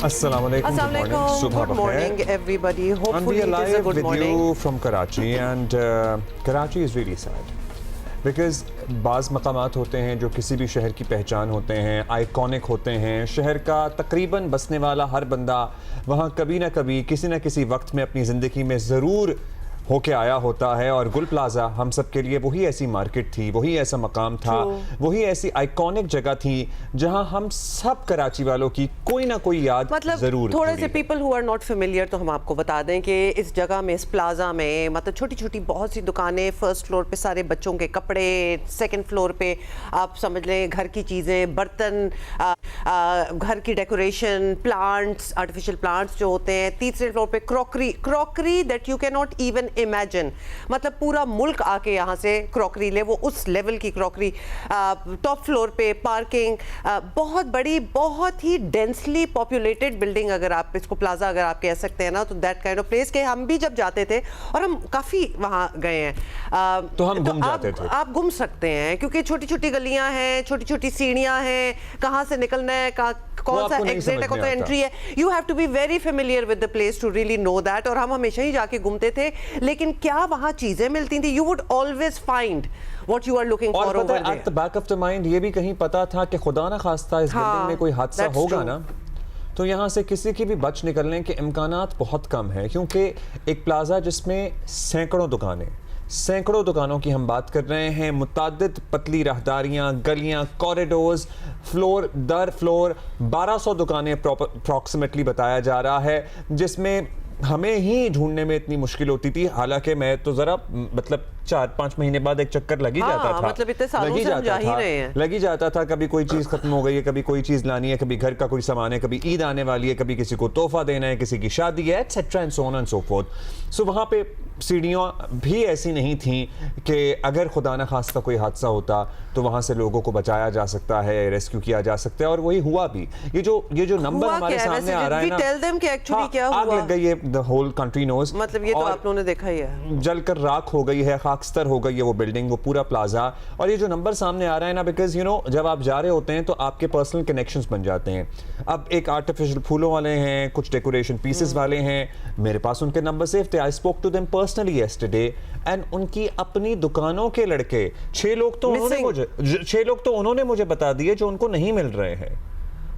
Assalamualaikum. Good morning, everybody. Hopefully it is a good morning. With you from Karachi, and Karachi is really sad because बाज़ मकामात होते हैं जो किसी भी शहर की पहचान होते हैं, आइकॉनिक होते हैं। शहर का तकरीबन बसने वाला हर बंदा वहाँ कभी ना कभी किसी न किसी वक्त में अपनी ज़िंदगी में ज़रूर होके आया होता है। और गुल प्लाजा हम सब के लिए वही ऐसी मार्केट थी, वही ऐसा मकाम था, वही ऐसी आइकॉनिक जगह थी जहां हम सब कराची वालों की कोई ना कोई याद जरूर। थोड़े से people who are not familiar तो हम आपको बता दें कि इस जगह में, इस प्लाजा में, मतलब छोटी छोटी बहुत सी दुकानें। फर्स्ट फ्लोर पे सारे बच्चों के कपड़े, सेकंड फ्लोर पे आप समझ लें घर की चीज़ें, बर्तन, घर की डेकोरेशन, प्लांट्स, आर्टिफिशियल प्लांट्स जो होते हैं। तीसरे फ्लोर पे crockery that you can not even imagine, मतलब पूरा मुल्क आके यहाँ से क्रॉकरी ले, वो उस लेवल की क्रॉकरी। टॉप फ्लोर पे पार्किंग, बहुत बड़ी, बहुत ही डेंसली पॉपुलेटेड बिल्डिंग, अगर आप इसको प्लाजा अगर आप कह सकते हैं ना, तो दैट काइंड ऑफ प्लेस के हम भी जब जाते थे और हम काफ़ी वहाँ गए हैं, तो हम गुम जाते थे। आप गुम सकते हैं क्योंकि छोटी छोटी गलियाँ हैं, छोटी छोटी सीढ़ियाँ हैं, कहाँ से निकलना है, कौन सा एग्जिट है, कौन सा एंट्री है। You have to be very familiar with the place to really know that. और हम हमेशा ही जाके घूमते थे, लेकिन क्या वहाँ चीजें मिलती थी? You would always find what you are looking for over there. At the back of the mind ये भी कहीं पता था कि खुदा ना खास्ता इस बिल्डिंग में कोई हादसा होगा ना, तो यहाँ से किसी की भी बच निकलने के इम्कानात बहुत कम है। क्योंकि एक प्लाजा जिसमें सैकड़ों दुकानों की हम बात कर रहे हैं, मुताद्दिद पतली राहदारियाँ, गलियाँ, कॉरिडोर्स, फ्लोर दर फ्लोर 1200 दुकानें अप्रॉक्सीमेटली बताया जा रहा है, जिसमें हमें ही ढूंढने में इतनी मुश्किल होती थी। हालांकि मैं तो ज़रा मतलब 4-5 महीने बाद एक चक्कर लगी जाता था, मतलब इतने सालों से हम जा ही रहे हैं। लगी जाता था। कभी कोई चीज़ खत्म हो गई है, कभी कोई चीज़ लानी है, कभी घर का कोई सामान है, कभी ईद आने वाली है, कभी किसी को तोहफा देना है, किसी की शादी है, etcetera and so on and so forth. So वहाँ पे सीढ़ियाँ भी ऐसी नहीं थी कि अगर खुदा न खास्ता कोई हादसा होता तो वहाँ से लोगों को बचाया जा सकता है, रेस्क्यू किया जा सकता है। और वही हुआ भी। ये जो नंबर हमारे सामने आ रहा है ना, आग लग गई है, द होल कंट्री नोज, मतलब ये तो आप लोगों ने देखा ही है, जलकर राख हो गई है, खाकस्तर हो गई है वो बिल्डिंग, वो पूरा प्लाजा। और ये जो नंबर सामने आ रहा है ना, बिकॉज यू नो जब आप जा रहे होते हैं तो आपके पर्सनल कनेक्शंस बन जाते हैं। अब एक आर्टिफिशियल फूलों वाले हैं, कुछ डेकोरेशन पीसेस वाले हैं, मेरे पास उनके नंबर सेव थे। I spoke to them personally yesterday and उनकी अपनी दुकानों के लड़के 6 लोग तो उन्होंने मुझे बता दिए जो उनको नहीं मिल रहे हैं।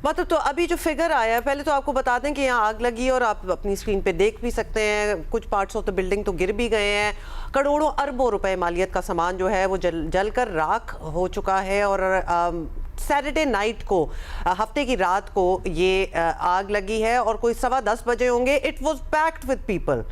मतलब तो अभी जो फिगर आया है, पहले तो आपको बता दें कि यहाँ आग लगी और आप अपनी स्क्रीन पे देख भी सकते हैं, कुछ पार्ट्स ऑफ द बिल्डिंग तो गिर भी गए हैं। करोड़ों अरबों रुपए मालियत का सामान जो है वो जलकर राख हो चुका है। और सैटरडे नाइट को, हफ्ते की रात को ये आग लगी है और कोई 10:15 बजे होंगे। It was packed with people,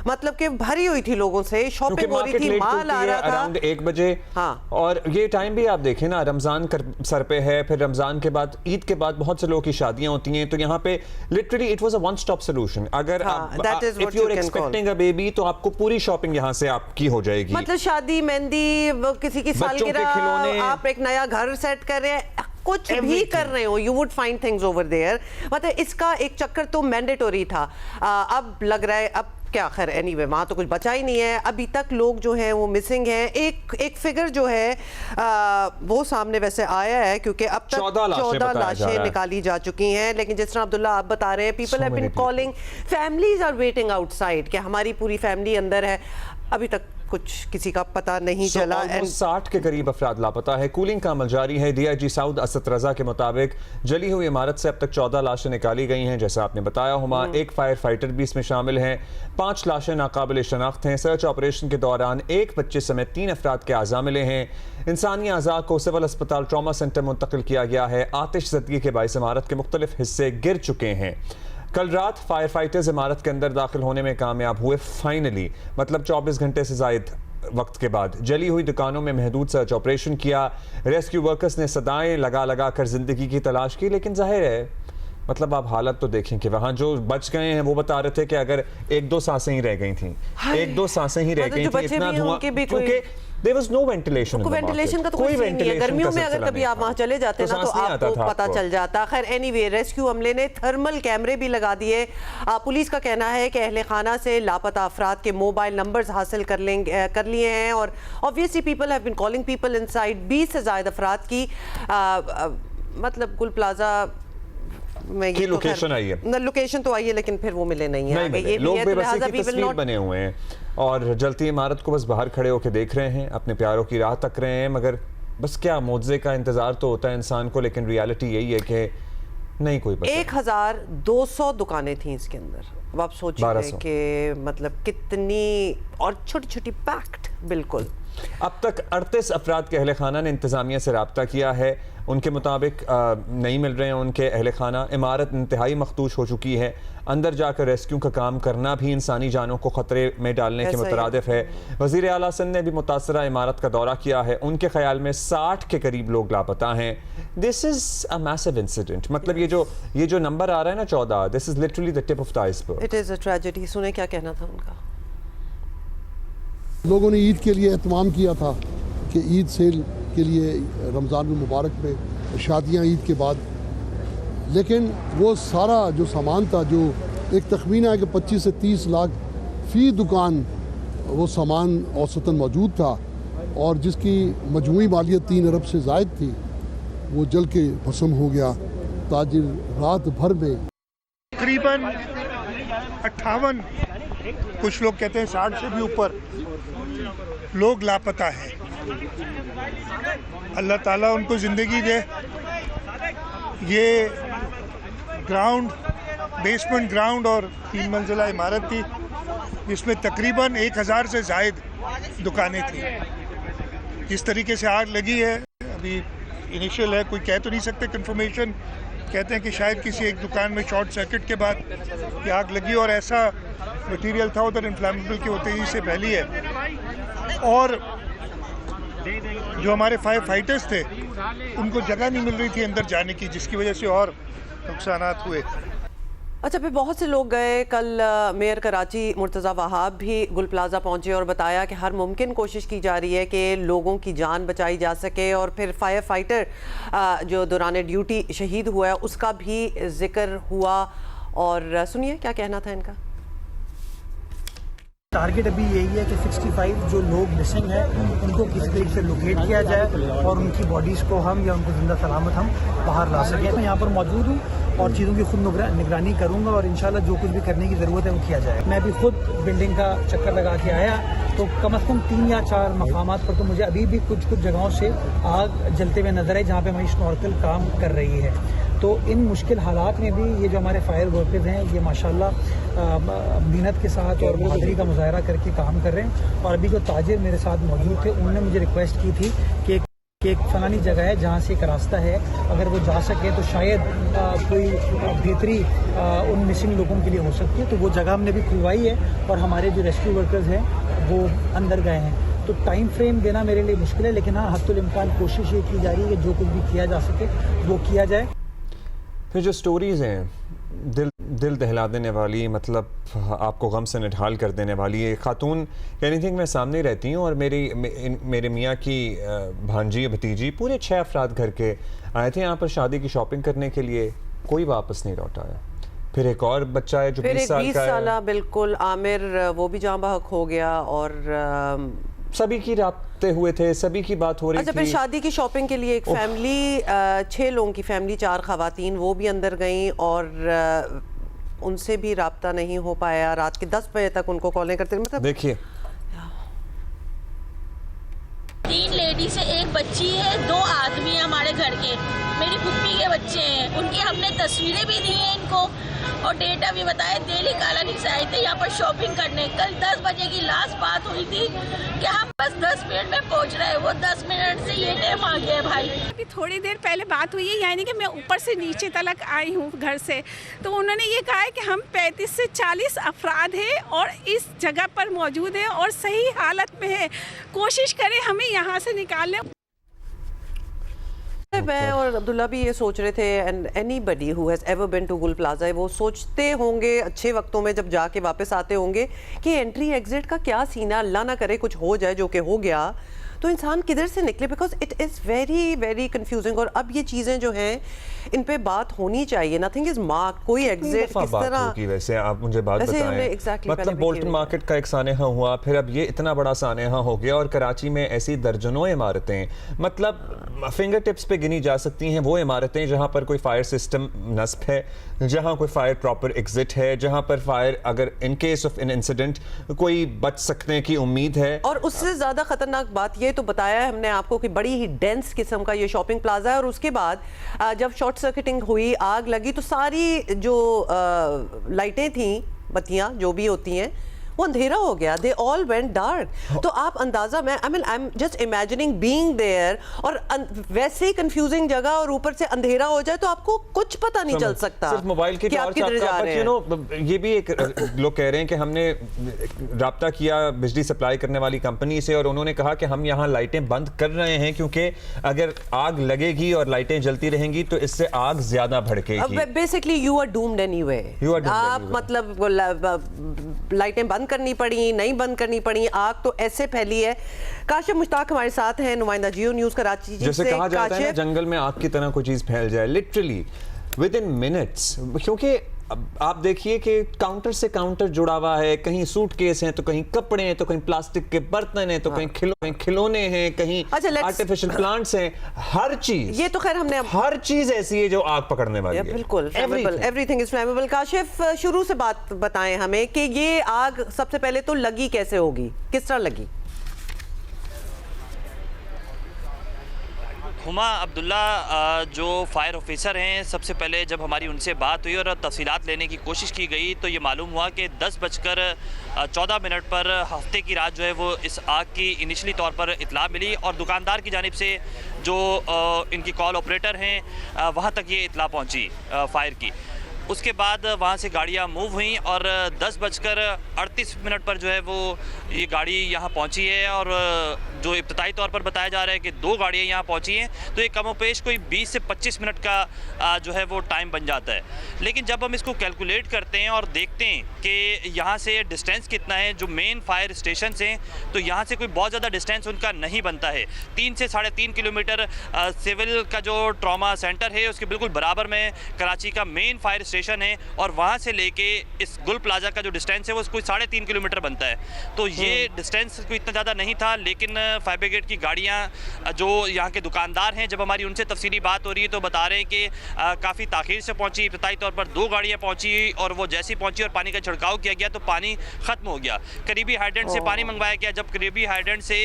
मतलब कि भरी हुई थी लोगों से, शॉपिंग हो रही थी, माल आ रहा था अराउंड 1 बजे। हाँ। और ये टाइम भी आप देखें ना, रमजान सर पे है, फिर रमजान के बाद, ईद के बाद बहुत से लोगों की शादियां होती हैं, तो यहाँ पे literally it was a one stop solution. अगर if you are expecting a baby तो आपको पूरी शॉपिंग यहाँ से आपकी हो जाएगी। मतलब शादी, मेहंदी, किसी की सालगिरह, आप एक नया घर सेट कर रहे हैं, कुछ भी कर रहे हो, you would find things over there. मतलब इसका एक चक्कर तो मैंडेटरी था। अब लग रहा है, अब क्या, खैर एनीवे वहाँ तो कुछ बचा ही नहीं है। अभी तक लोग जो हैं वो मिसिंग हैं। एक फिगर जो है वो सामने वैसे आया है, क्योंकि अब तक 14 लाशें निकाली जा चुकी हैं। लेकिन जिस तरह अब्दुल्ला आप बता रहे हैं, people have been calling, families are waiting outside कि हमारी पूरी फैमिली अंदर है। अभी तक कुछ किसी का पता नहीं चला। 60 के करीब अफराद लापता है। कूलिंग का अमल जारी है। DIG साउद असद रजा के मुताबिक जली हुई इमारत से अब तक 14 लाशें निकाली गई हैं, जैसा आपने बताया हुआ। एक फायर फाइटर भी इसमें शामिल हैं। 5 लाशें नाकाबिल शनाख्त हैं। सर्च ऑपरेशन के दौरान एक बच्चे समेत 3 अफराद के आज़ा मिले हैं। इंसानी आज़ा को सिविल अस्पताल ट्रॉमा सेंटर मुंतकिल किया गया है। आतिश ज़दगी के बाइस इमारत के मुख्तलिफ हिस्से गिर चुके हैं। कल रात फायर फाइटर्स इमारत के अंदर दाखिल होने में कामयाब हुए फाइनली, मतलब 24 घंटे से ज़ायद वक्त के बाद। जली हुई दुकानों में महदूद सर्च ऑपरेशन किया। रेस्क्यू वर्कर्स ने सदाएं लगा कर जिंदगी की तलाश की, लेकिन जाहिर है मतलब आप हालत तो देखें कि वहाँ जो बच गए हैं वो बता रहे थे कि अगर 1-2 सांसें ही रह गई थी, 1-2 सांसें ही रह गई थी, इतना धुआं, क्योंकि there was no ventilation ventilation का तो कोई नहीं है। गर्मियों में अगर कभी आप वहाँ चले जाते ना तो आपको पता चल जाता। खैर एनीवे, रेस्क्यू अमले ने थर्मल कैमरे भी लगा दिए। पुलिस का कहना है कि अहले खाना से लापता अफराद के मोबाइल नंबर्स हासिल कर लिए हैं और obviously people have been calling people inside. 20 से ज़्यादा अफराद की मतलब गुल प्लाजा मैं की लोकेशन आई है। लोकेशन तो आई है लेकिन फिर वो मिले नहीं है। नहीं मिले, लोग बेबसी की तस्वीर बने हुए हैं और जलती इमारत को बस बाहर खड़े होकर देख रहे हैं, अपने प्यारों की राह तक रहे हैं, मगर बस क्या मौजे का इंतजार तो होता है इंसान को, लेकिन रियलिटी यही है कि नहीं कोई पता। 1200 दुकानें थी इसके अंदर। अब आप सोचिए कि मतलब कितनी, और छोटी छोटी पैक्ड बिल्कुल। अब तक 38 अफराद के अहले खाना ने इंतजामिया से रब्ता किया है। उनके मुताबिक नहीं मिल रहे हैं उनके अहले खाना। इमारत इंतहाई मखदूश हो चुकी है। अंदर जाकर रेस्क्यू का काम करना भी इंसानी जानों को खतरे में डालने के मुतरादिफ है। वज़ीर आला सिंध ने भी मुतासरा इमारत का दौरा किया है। उनके ख्याल में 60 के करीब लोग लापता हैं। This is a massive incident. मतलब ये जो नंबर आ रहा है ना 14, this is literally the tip of the iceberg. It is a tragedy. सुने क्या कहना था उनका। लोगों ने ईद के लिए एहतमाम किया था कि ईद सेल के लिए रमज़ान मुबारक में शादियां ईद के बाद, लेकिन वो सारा जो सामान था, जो एक तखमीना है कि 25 से 30 लाख फ़ी दुकान वो सामान औसतन मौजूद था और जिसकी मजमूई मालियत 3 अरब से ज़ायद थी, वो जल के भस्म हो गया। ताजिर रात भर में तकरीबन 58, कुछ लोग कहते हैं 60 से भी ऊपर लोग लापता हैं। अल्लाह ताला उनको ज़िंदगी दे। ये ग्राउंड, बेसमेंट ग्राउंड और 3 मंजिला इमारत थी जिसमें तकरीबन 1000 से ज़ायद दुकानें थी। जिस तरीके से आग लगी है अभी इनिशियल है, कोई कह तो नहीं सकते कंफर्मेशन। कहते हैं कि शायद किसी एक दुकान में शॉर्ट सर्किट के बाद ये आग लगी और ऐसा मटेरियल था उधर इन्फ्लेमेबल के होते ही से फैली है। और जो हमारे फायर फाइटर्स थे उनको जगह नहीं मिल रही थी अंदर जाने की, जिसकी वजह से और नुकसानात हुए। अच्छा, फिर बहुत से लोग गए। कल मेयर कराची मुर्तज़ा वहाब भी गुल प्लाजा पहुंचे और बताया कि हर मुमकिन कोशिश की जा रही है कि लोगों की जान बचाई जा सके। और फिर फायर फाइटर जो दौरान ड्यूटी शहीद हुआ है उसका भी जिक्र हुआ। और सुनिए क्या कहना था इनका। टारगेट अभी यही है कि 65 जो लोग मिसिंग हैं उनको किसी तरीके से लोकेट किया जाए और उनकी बॉडीज़ को हम या उनको जिंदा सलामत हम बाहर ला सकें। मैं यहाँ पर मौजूद हूँ और चीज़ों की खुद निगरानी करूँगा और इंशाल्लाह जो कुछ भी करने की ज़रूरत है वो किया जाए। मैं भी खुद बिल्डिंग का चक्कर लगा के आया तो कम से कम 3 या 4 मकामात पर तो मुझे अभी भी कुछ जगहों से आग जलते हुए नजर है जहाँ पे हमारी स्नॉर्कल काम कर रही है। तो इन मुश्किल हालात में भी ये जो हमारे फायर वर्कर्स हैं ये माशाल्लाह मेहनत के साथ और बहादुरी का मुजाहरा करके काम कर रहे हैं। और अभी जो ताजिर मेरे साथ मौजूद थे उन्होंने मुझे रिक्वेस्ट की थी कि एक फलानी जगह है जहाँ से एक रास्ता है, अगर वो जा सके तो शायद कोई बेहतरी उन मिसिंग लोगों के लिए हो सकती है। तो वो जगह हमने भी खुलवाई है और हमारे जो रेस्क्यू वर्कर्स हैं वो अंदर गए हैं। तो टाइम फ्रेम देना मेरे लिए मुश्किल है, लेकिन हाँ हद्दुल इम्कान कोशिश ये की जा रही है कि जो कुछ भी किया जा सके वो किया जाए। फिर जो स्टोरीज़ हैं दिल दहला देने वाली, मतलब आपको गम से निढाल कर देने वाली। ये खातून एनीथिंग में सामने रहती हैं और मेरे मियाँ की भांजी भतीजी पूरे 6 अफराद घर के आए थे यहाँ पर शादी की शॉपिंग करने के लिए, कोई वापस नहीं लौटा है। फिर एक और बच्चा है जो 20 साल का है, बिल्कुल आमिर, वो भी जाँ बहक हो गया। और सभी की राब्ते हुए थे, सभी की बात हो रही थी। अच्छा, फिर शादी की शॉपिंग के लिए एक फैमिली, 6 लोगों की फैमिली, 4 खवातीन, वो भी अंदर गईं और उनसे भी राब्ता नहीं हो पाया। रात के 10 बजे तक उनको कॉलें करते, मतलब देखिए 3 लेडीज है, 1 बच्ची है, 2 आदमी है हमारे घर के, मेरी पुप्पी के बच्चे हैं। उनकी हमने तस्वीरें भी दी हैं इनको और डेटा भी बताया। दिल्ली कॉलोनी से आए थे यहाँ पर शॉपिंग करने। कल 10 बजे की लास्ट बात हुई थी कि हम बस 10 मिनट में पहुँच रहे हैं, वो 10 मिनट से ये टाइम आ गया भाई। अभी थोड़ी देर पहले बात हुई है, यानी कि मैं ऊपर से नीचे तक आई हूँ घर से, तो उन्होंने ये कहा है कि हम 35 से 40 अफराद हैं और इस जगह पर मौजूद हैं और सही हालत में है। कोशिश करें हमें यहाँ से निकालने। मैं और अब्दुल्ला भी ये सोच रहे थे, and anybody who has ever been to Gul Plaza, वो सोचते होंगे अच्छे वक्तों में जब जाके वापस आते होंगे कि एंट्री एग्जिट का क्या सीना, अल्लाह ना करे कुछ हो जाए, जो कि हो गया तो इंसान किधर से निकले, because it is very very confusing. और अब ये चीज़ें जो हैं इन पे बात होनी चाहिए, नथिंग इज मार्क, कोई एग्जिट किस तरह की। वैसे आप मुझे बात बताएं, मतलब बोल्टन मार्केट का एक सानेहा हुआ, फिर अब ये इतना बड़ा सानेहा हो गया, और कराची में ऐसी दर्जनों इमारतें, मतलब फिंगर टिप्स पे गिनी जा सकती हैं वो इमारतें जहां पर कोई फायर सिस्टम नस्ब है, जहां कोई फायर प्रॉपर एग्जिट है, जहां पर फायर अगर इन केस ऑफ एन इंसिडेंट कोई बच सकने की उम्मीद है। और उससे ज्यादा खतरनाक बात ये तो बताया है हमने आपको कि बड़ी ही डेंस किस्म का ये शॉपिंग प्लाजा है, और उसके बाद जब शॉर्ट सर्किटिंग हुई, आग लगी, तो सारी जो लाइटें थी, बत्तियां जो भी होती हैं, वो अंधेरा हो गया, दे ऑल वेंट डार्क। तो आप अंदाजा, मैं I am just imagining being there, और वैसे ही कंफ्यूजिंग जगह और ऊपर से अंधेरा हो जाए तो आपको कुछ पता नहीं चल सकता, सिर्फ मोबाइल की आप किधर जा रहे हैं। ये भी एक लोग कह रहे हैं कि हमने राब्ता किया बिजली सप्लाई करने वाली कंपनी से, और उन्होंने कहा कि हम यहाँ लाइटें बंद कर रहे हैं क्योंकि अगर आग लगेगी और लाइटें जलती रहेंगी तो इससे आग ज्यादा भड़केगी। Basically you are doomed anyway. आप मतलब लाइटें बंद करनी पड़ी, नहीं बंद करनी पड़ी, आग तो ऐसे फैली है। काशिफ मुश्ताक हमारे साथ हैं, नुमाइंदा जियो न्यूज़ कराची से। जैसे कहा जाता है ना, जंगल में आग की तरह कोई चीज फैल जाए, लिटरली विद इन मिनट्स। क्योंकि आप देखिए कि काउंटर से काउंटर जुड़ा हुआ है, कहीं सूटकेस हैं तो कहीं कपड़े हैं, तो कहीं प्लास्टिक के बर्तन हैं, तो कहीं खिलौने हैं, कहीं आर्टिफिशियल प्लांट्स हैं, हर चीज। ये तो खैर हमने हर चीज ऐसी है जो आग पकड़ने वाली है। बिल्कुल एवरीथिंग इज फ्लेमेबल। काशिफ, शुरू से बात बताएं हमें कि ये आग सबसे पहले तो लगी कैसे होगी, किस तरह लगी? हुमा अब्दुल्ला जो फायर ऑफिसर हैं, सबसे पहले जब हमारी उनसे बात हुई और तफसीलात लेने की कोशिश की गई तो ये मालूम हुआ कि 10:14 पर हफ्ते की रात जो है वो इस आग की इनिशली तौर पर इतला मिली, और दुकानदार की जानिब से जो इनकी कॉल ऑपरेटर हैं वहाँ तक ये इतला पहुँची फायर की। उसके बाद वहाँ से गाड़ियाँ मूव हुई और 10:38 पर जो है वो ये गाड़ी यहाँ पहुँची है, और जो इब्तदाई तौर पर बताया जा रहा है कि 2 गाड़ियाँ यहाँ पहुँची हैं, तो ये कमोपेश कोई 20 से 25 मिनट का जो है वो टाइम बन जाता है। लेकिन जब हम इसको कैलकुलेट करते हैं और देखते हैं कि यहाँ से डिस्टेंस कितना है जो मेन फायर स्टेशन हैं, तो यहाँ से कोई बहुत ज़्यादा डिस्टेंस उनका नहीं बनता है। 3 से 3.5 किलोमीटर सिविल का जो ट्रॉमा सेंटर है उसके बिल्कुल बराबर में कराची का मेन फायर स्टेशन है, और वहाँ से लेके इस गुल प्लाजा का जो डिस्टेंस है वो कोई 3.5 किलोमीटर बनता है। तो ये डिस्टेंस कोई इतना ज़्यादा नहीं था, लेकिन फायर ब्रिगेड की गाड़ियाँ जो यहाँ के दुकानदार हैं, जब हमारी उनसे तफसीली बात हो रही है तो बता रहे हैं कि काफ़ी ताख़ीर से पहुँची। इब्तदाई तौर पर 2 गाड़ियाँ पहुँची, और वो जैसी पहुँची और पानी का छिड़काव किया गया तो पानी ख़त्म हो गया। करीबी हाइड्रेंट से पानी मंगवाया गया। जब करीबी हाइड्रेंट से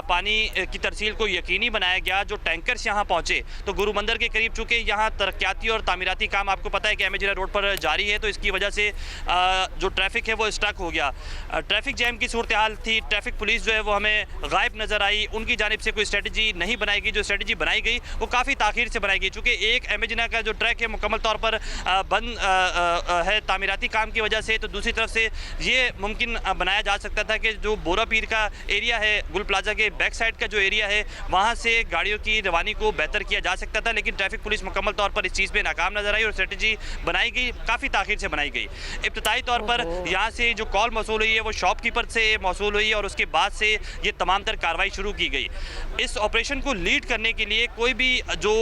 पानी की तरसील को यकीनी बनाया गया, जो टैंकर्स यहाँ पहुँचे, तो गुरु मंदिर के करीब, चूँकि यहाँ तरक्याती और तामीराती काम आपको पता है कि एमए रोड पर जारी है, तो इसकी वजह से जो ट्रैफिक है वो स्टक हो गया। ट्रैफिक जैम की सूरत हाल थी। ट्रैफिक पुलिस जो है वो हमें गायब नज़र आई। उनकी जानिब से कोई स्ट्रेटजी नहीं बनाई गई। जो स्ट्रेटजी बनाई गई वो काफ़ी ताख़ीर से बनाई गई, चूँकि एक एमए का जो ट्रैक है मुकम्मल तौर पर बंद है तामीराती काम की वजह से, तो दूसरी तरफ से ये मुमकिन बनाया जा सकता था कि जो बोरा पीर का एरिया है, गुल प्लाजा के बैक साइड का जो एरिया है, वहाँ से गाड़ियों की रवानी को बेहतर किया जा सकता था। लेकिन ट्रैफिक पुलिस मुकम्मल तौर पर इस चीज़ पर नाकाम नज़र आई और स्ट्रेटजी बनाई गई काफ़ी ताख़ीर से बनाई गई। इब्तदाई तौर पर यहाँ से जो कॉल मौसूल हुई है वो शॉपकीपर से मौसूल हुई, और उसके बाद से ये तमाम तर कार्रवाई शुरू की गई। इस ऑपरेशन को लीड करने के लिए कोई भी जो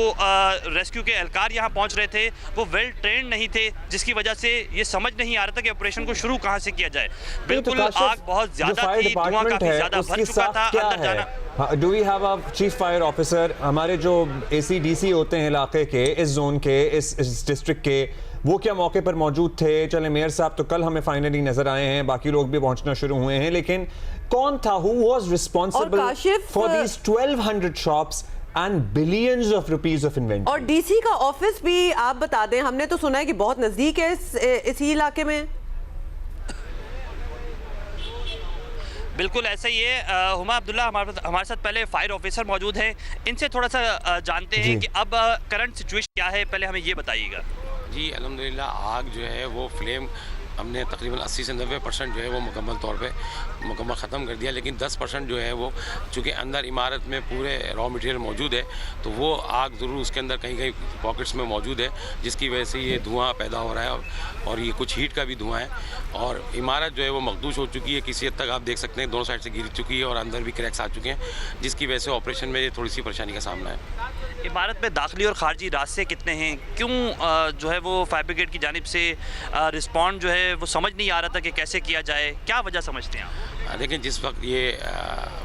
रेस्क्यू के एहलकार यहाँ पहुँच रहे थे वो वेल ट्रेंड नहीं थे, जिसकी वजह से ये समझ नहीं आ रहा था कि ऑपरेशन को शुरू कहाँ से किया जाए। बिल्कुल आग बहुत ज़्यादा थी, धुआं काफ़ी ज़्यादा भर चुका था, अंदर जाना। Do we have a chief fire officer? हमारे जो ACDC होते हैं इलाके के, इस जोन के, इस डिस्ट्रिक्ट के, वो क्या मौके पर मौजूद थे? चले मेयर साहब तो कल हमें फाइनली नजर आए हैं, बाकी लोग भी पहुंचना शुरू हुए हैं, लेकिन कौन था? Who was responsible for these 1200 shops and billions of rupees of inventory? और DC का ऑफिस भी आप बता दें, हमने तो सुना है कि बहुत नजदीक है इसी इलाके में। बिल्कुल ऐसा ही है हुमा अब्दुल्ला। हमारे साथ पहले फायर ऑफिसर मौजूद हैं, इनसे थोड़ा सा जानते हैं कि अब करंट सिचुएशन क्या है, पहले हमें ये बताइएगा। जी अल्हम्दुलिल्लाह आग जो है वो फ्लेम हमने तकरीबन 80 से 90% जो है वो मुकम्मल तौर पे मुकम्मल ख़त्म कर दिया, लेकिन 10% जो है वो चूँकि अंदर इमारत में पूरे रॉ मटेरियल मौजूद है, तो वो आग ज़रूर उसके अंदर कहीं कहीं पॉकेट्स में मौजूद है, जिसकी वजह से ये धुआं पैदा हो रहा है और ये कुछ हीट का भी धुआं है। और इमारत जो है वो मखदूश हो चुकी है, किसी हद तक आप देख सकते हैं दोनों साइड से गिर चुकी है और अंदर भी क्रैक्स आ चुके हैं, जिसकी वजह से ऑपरेशन में थोड़ी सी परेशानी का सामना है। इमारत में दाखिली और खारजी रास्ते कितने हैं? क्यों जो है वो फायर ब्रिगेड की जानिब से रिस्पॉन्ड जो है वो समझ नहीं आ रहा था कि कैसे किया जाए, क्या वजह समझते हैं आप? लेकिन जिस वक्त ये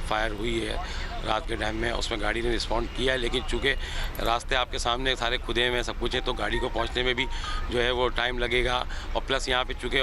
फायर हुई है रात के टाइम में, उसमें गाड़ी ने रिस्पॉन्ड किया है, लेकिन चूँकि रास्ते आपके सामने सारे खुदे में सब कुछ है, तो गाड़ी को पहुंचने में भी जो है वो टाइम लगेगा। और प्लस यहाँ पे चूँकि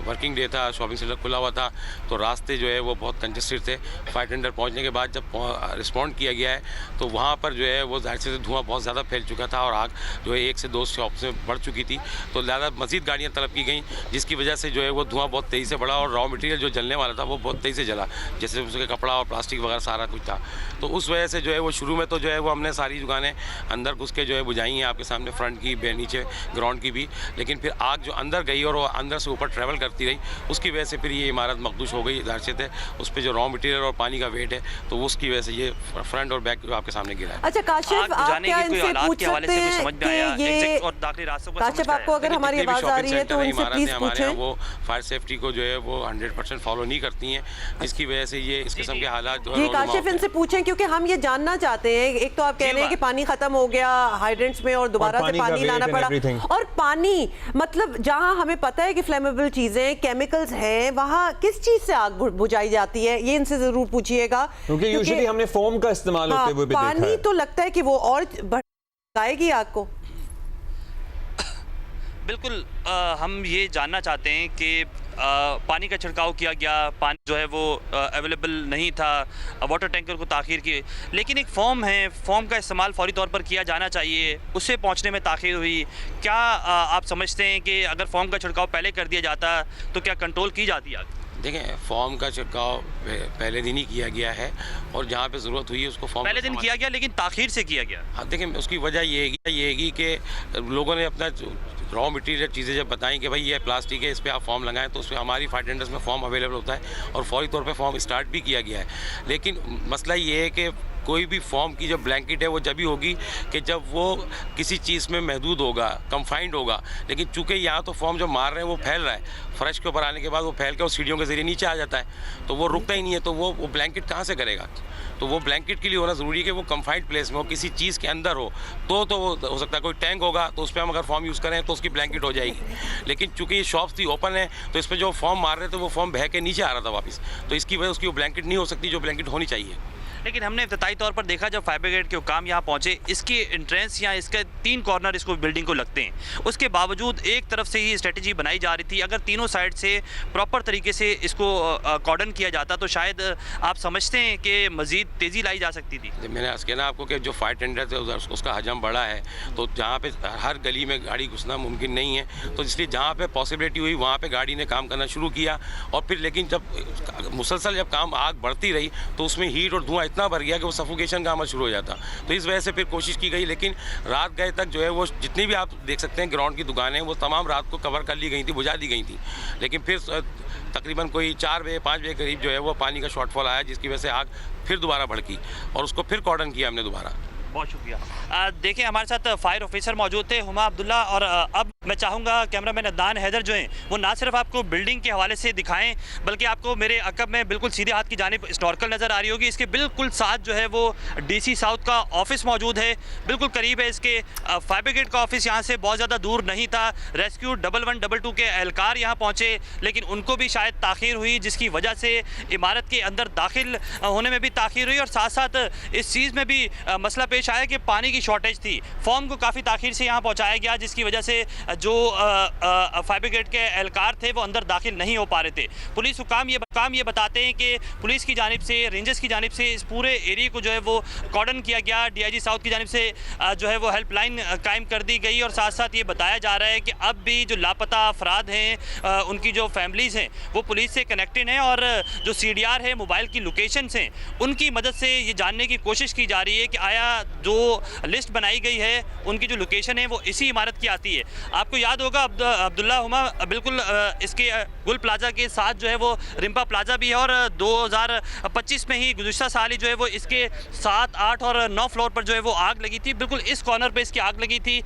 वर्किंग डे था, शॉपिंग सेंटर खुला हुआ था, तो रास्ते जो है वो बहुत कंजेस्टेड थे। फायर टेंडर पहुँचने के बाद जब रिस्पॉन्ड किया गया है, तो वहाँ पर जो है वो जाहिर से धुआं बहुत ज़्यादा फैल चुका था और आग जो है 1 से 2 शॉप से बढ़ चुकी थी, तो ज़्यादा मज़ीद गाड़ियाँ तलब की गई, जिसकी वजह से जो है वो धुआं बहुत तेज़ी से बढ़ा और रॉ मटेरियल जो जलने वाला था वो बहुत तेज़ी से जला, जैसे उसके कपड़ा और प्लास्टिक वगैरह सारा कुछ था। तो उस वजह से जो है वो शुरू में तो जो है वो हमने सारी दुकानें अंदर घुस के जो है बुझाई हैं, आपके सामने फ्रंट की, नीचे ग्राउंड की भी, लेकिन फिर आग जो अंदर गई और वो अंदर से ऊपर ट्रैवल करती रही, उसकी वजह से फिर ये इमारत मखदूश हो गई। जाहिर थे उस पर जो रॉ मटेरियल और पानी का वेट है, तो उसकी वजह से ये फ्रंट और बैक आपके सामने गिरा है। अच्छा काशिफ, आप क्या इनसे पूछ सकते हैं कि ये काशिफ आपको अगर हमारी आवाज़ आ रही है तो उनसे प्लीज पूछें। वो फायर सेफ्टी को जो है वो 100% फॉलो नहीं करती हैं, जिसकी वजह से ये इस किस्म के हालात जो है काशिफ इनसे पूछें, क्योंकि हम ये जानना चाहते हैं। एक तो आप कह रहे हैं कि पानी खत्म हो गया हाइड्रेंट्स में और दोबारा से पानी लाना पड़ा, और पानी मतलब जहां हमें पता है कि फ्लेमेबल चीजें केमिकल्स हैं, वहां किस चीज से आग बुझाई जाती है, ये इनसे जरूर पूछिएगा, क्योंकि यूजुअली हमने फोम का इस्तेमाल होते हुए भी देखा है। पानी तो लगता है कि वो और बढ़ाएगी आग को। बिल्कुल हम ये जानना चाहते हैं कि पानी का छिड़काव किया गया, पानी जो है वो अवेलेबल नहीं था, वाटर टैंकर को ताख़ीर की, लेकिन एक फॉर्म है, फॉर्म का इस्तेमाल फौरी तौर पर किया जाना चाहिए, उससे पहुंचने में ताख़ीर हुई। क्या आप समझते हैं कि अगर फॉर्म का छिड़काव पहले कर दिया जाता तो क्या कंट्रोल की जाती आग? देखें, फॉर्म का छिड़काव पहले दिन ही किया गया है और जहाँ पे ज़रूरत हुई है उसको फॉर्म पहले दिन किया गया, लेकिन ताख़ीर से किया गया। हाँ, देखें उसकी वजह ये है कि लोगों ने अपना रॉ मटेरियल चीज़ें जब बताई कि भाई ये प्लास्टिक है, इस पर आप फॉर्म लगाएं, तो उसमें हमारी फायर टेंडर्स में फॉर्म अवेलेबल होता है और फौरी तौर पे फॉर्म स्टार्ट भी किया गया है। लेकिन मसला ये है कि कोई भी फॉर्म की जो ब्लैंकेट है वो जब भी होगी कि जब वो किसी चीज़ में महदूद होगा, कंफाइंड होगा, लेकिन चूँकि यहाँ तो फॉर्म जो मार रहे हैं वो फैल रहा है, फर्श के ऊपर आने के बाद वो फैल के और सीढ़ियों के ज़रिए नीचे आ जाता है, तो वो रुकता ही नहीं है, तो वो ब्लैंकेट कहाँ से करेगा? तो वो ब्लैंकेट के लिए होना ज़रूरी है कि वो कंफाइंड प्लेस में हो, किसी चीज़ के अंदर हो, तो हो सकता है कोई टैंक होगा तो उस पर हम अगर फॉर्म यूज़ करें तो उसकी ब्लैंकेट हो जाएगी। लेकिन चूँकि ये शॉप्स थी ओपन है, तो इस पर जो फॉर्म मार रहे थे वो फॉर्म बह के नीचे आ रहा था वापस, तो इसकी वजह उसकी वो ब्लैंकेट नहीं हो सकती जो ब्लैंकेट होनी चाहिए। लेकिन हमने इब्तदाई तौर पर देखा जब फायर ब्रिगेड के हुकाम यहाँ पहुँचे, इसके एंट्रेंस या इसके 3 कॉर्नर इसको बिल्डिंग को लगते हैं, उसके बावजूद एक तरफ से ही स्ट्रेटजी बनाई जा रही थी। अगर तीनों साइड से प्रॉपर तरीके से इसको कॉर्डन किया जाता तो शायद आप समझते हैं कि मज़ीद तेज़ी लाई जा सकती थी। मैंने आज कहना आपको कि जो फायर टेंडर थे उसका हजम बड़ा है, तो जहाँ पे हर गली में गाड़ी घुसना मुमकिन नहीं है, तो इसलिए जहाँ पे पॉसिबिलिटी हुई वहाँ पे गाड़ी ने काम करना शुरू किया। और फिर लेकिन जब मुसलसल जब काम आग बढ़ती रही तो उसमें हीट और धुआं इतना बढ़ गया कि वो सफोकेशन का अमल शुरू हो जाता, तो इस वजह से फिर कोशिश की गई। लेकिन रात गए तक जो है वो जितनी भी आप देख सकते हैं ग्राउंड की दुकानें वो तमाम रात को कवर कर ली गई थी, बुझा दी गई थी। लेकिन फिर तकरीबन कोई 4 बजे 5 बजे करीब जो है वो पानी का शॉर्टफॉल आया, जिसकी वजह से आग फिर दोबारा भड़की और उसको फिर कॉर्डन किया हमने दोबारा। बहुत शुक्रिया। देखिए हमारे साथ फायर ऑफिसर मौजूद थे हुमा अब्दुल्ला, और अब मैं चाहूँगा कैमरामैन अदनान हैदर जो हैं वो ना सिर्फ आपको बिल्डिंग के हवाले से दिखाएं, बल्कि आपको मेरे अकब में बिल्कुल सीधे हाथ की जानिब स्नॉर्कल नज़र आ रही होगी। इसके बिल्कुल साथ जो है वो DC साउथ का ऑफिस मौजूद है, बिल्कुल करीब है इसके। फायर ब्रिगेड का ऑफिस यहाँ से बहुत ज़्यादा दूर नहीं था। रेस्क्यू 1112 के एहलकार यहाँ पहुँचे, लेकिन उनको भी शायद ताख़ीर हुई, जिसकी वजह से इमारत के अंदर दाखिल होने में भी ताख़ीर हुई। और साथ साथ इस चीज़ में भी मसला पेश आया कि पानी की शॉर्टेज थी, फॉर्म को काफ़ी ताख़ीर से यहाँ पहुँचाया गया, जिसकी वजह से जो फायर ब्रिगेड के एहलकार थे वो अंदर दाखिल नहीं हो पा रहे थे। पुलिस हुकाम ये बताते हैं कि पुलिस की जानिब से, रेंजर्स की जानिब से इस पूरे एरिया को जो है वो कॉर्डन किया गया। DIG साउथ की जानिब से जो है वो हेल्पलाइन कायम कर दी गई, और साथ साथ ये बताया जा रहा है कि अब भी जो लापता अफराद हैं उनकी जो फैमिलीज़ हैं वो पुलिस से कनेक्टेड हैं, और जो CDR है, मोबाइल की लोकेशंस हैं, उनकी मदद से ये जानने की कोशिश की जा रही है कि आया जो लिस्ट बनाई गई है उनकी जो लोकेशन है वो इसी इमारत की आती है। आपको याद होगा अब्दुल्ला हुमा, बिल्कुल इसके गुल प्लाजा के साथ जो है वो रिम्पा प्लाजा भी है, और 2025 में ही गुज़िश्ता साल ही जो है वो इसके 7, 8 और 9 फ्लोर पर जो है वो आग लगी थी। बिल्कुल इस कॉर्नर पे इसकी आग लगी थी।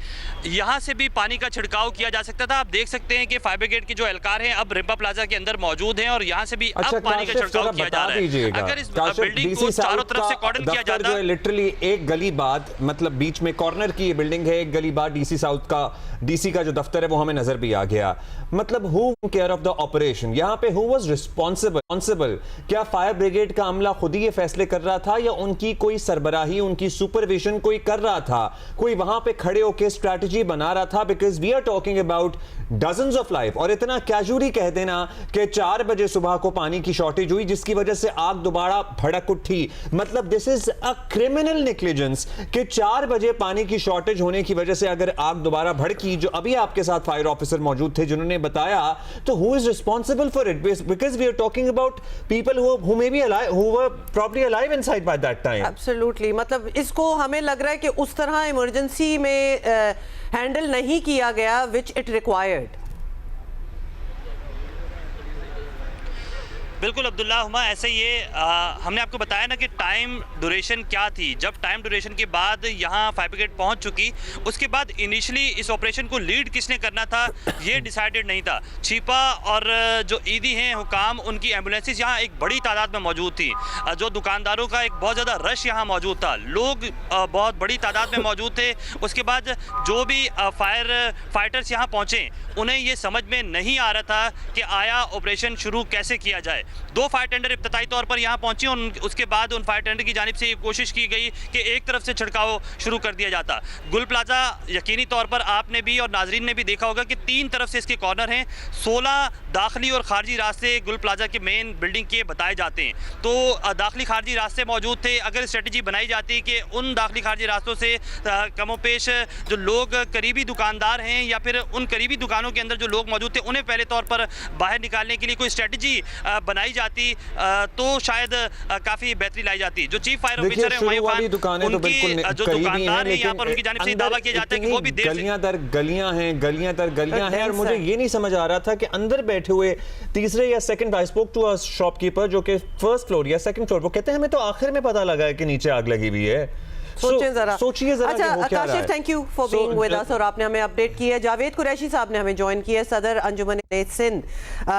यहाँ से भी पानी का छिड़काव किया जा सकता था। आप देख सकते हैं कि फायर ब्रिगेड की जो एहलकार हैं अब रिम्पा प्लाजा के अंदर मौजूद हैं और यहाँ से भी अब पानी का छिड़काव किया जा रहा है। अगर इस बिल्डिंग को चारों तरफ से कॉर्डन किया जाता है, लिटरली एक गली बाद, मतलब बीच में कॉर्नर की ये बिल्डिंग है, एक गली बाद डीसी साउथ का, डीसी का जो दफ्तर है वो हमें नजर भी आ गया। मतलब who care of the operation, यहाँ पे हु वाज रिस्पॉन्सिबल? क्या फायर ब्रिगेड का अमला खुद ही ये फैसले कर रहा था या उनकी कोई सरबराही, उनकी सुपरविजन कोई कर रहा था? कोई वहां पे खड़े होकर स्ट्रैटेजी बना रहा था? Because we are talking about dozens of life, और इतना कैजुअली कह देना कि 4 बजे सुबह को पानी की शॉर्टेज हुई जिसकी वजह से आग दोबारा भड़क उठी, मतलब this is a criminal negligence कि 4 बजे पानी की शॉर्टेज होने की वजह से अगर आग दोबारा भड़की, जो अभी आपके साथ फायर ऑफिसर मौजूद थे जिन्होंने बताया, तो who is responsible for it? Because we are talking about people who may be alive, who were probably alive inside by that time. Absolutely, मतलब इसको हमें लग रहा है कि उस तरह इमरजेंसी में हैंडल नहीं किया गया विच इट रिक्वायर्ड। बिल्कुल अब्दुल्ला हुमा, ऐसे ये हमने आपको बताया ना कि टाइम ड्यूरेशन क्या थी। जब टाइम ड्यूरेशन के बाद यहाँ फायर ब्रिगेड पहुँच चुकी, उसके बाद इनिशियली इस ऑपरेशन को लीड किसने करना था ये डिसाइडेड नहीं था। छिपा और जो ईदी हैं हुकाम, उनकी एम्बुलेंसेस यहाँ एक बड़ी तादाद में मौजूद थी। जो दुकानदारों का एक बहुत ज़्यादा रश यहाँ मौजूद था, लोग बहुत बड़ी तादाद में मौजूद थे। उसके बाद जो भी फायर फाइटर्स यहाँ पहुँचे, उन्हें ये समझ में नहीं आ रहा था कि आया ऑपरेशन शुरू कैसे किया जाए। 2 फायर टेंडर इब्तदाई तौर पर यहाँ पहुंचे और उसके बाद उन फायर टेंडर की जानिब से ये कोशिश की गई कि एक तरफ से छिड़काव शुरू कर दिया जाता। गुल प्लाजा यकीनी तौर पर आपने भी और नाजरीन ने भी देखा होगा कि 3 तरफ से इसके कॉर्नर हैं। 16 दाखिली और खारजी रास्ते गुल प्लाजा के मेन बिल्डिंग के बताए जाते हैं। तो दाखिली खारजी रास्ते मौजूद थे। अगर स्ट्रेटजी बनाई जाती कि उन दाखिली खारजी रास्तों से कमोपेश जो लोग करीबी दुकानदार हैं या फिर उन करीबी दुकानों के अंदर जो लोग मौजूद थे, उन्हें पहले तौर पर बाहर निकालने के लिए कोई स्ट्रेटजी बनाई जाती तो शायद काफी बेहतरी लाई जाती। जो चीफ फायर ऑफिसर है हुमायूं खान, उनकी जो दुकानदार है यहाँ पर, उनकी जानिब से दावा किया जाता है कि वो भी देर से गलियां दर गलियां हैं। और मुझे ये नहीं समझ आ रहा था कि अंदर बैठे हुए तीसरे या second, I spoke to a shopkeeper जो कि फर्स्ट फ्लोर या सेकंड फ्लोर, वो कहते हैं हमें तो आखिर में पता लगा है कि नीचे आग लगी हुई है। सोचिए जरा। अच्छा Kashif, thank you for being with अस, और आपने हमें अपडेट किया। जावेद कुरैशी साहब ने हमें ज्वाइन किया, सदर अंजुमन सिंध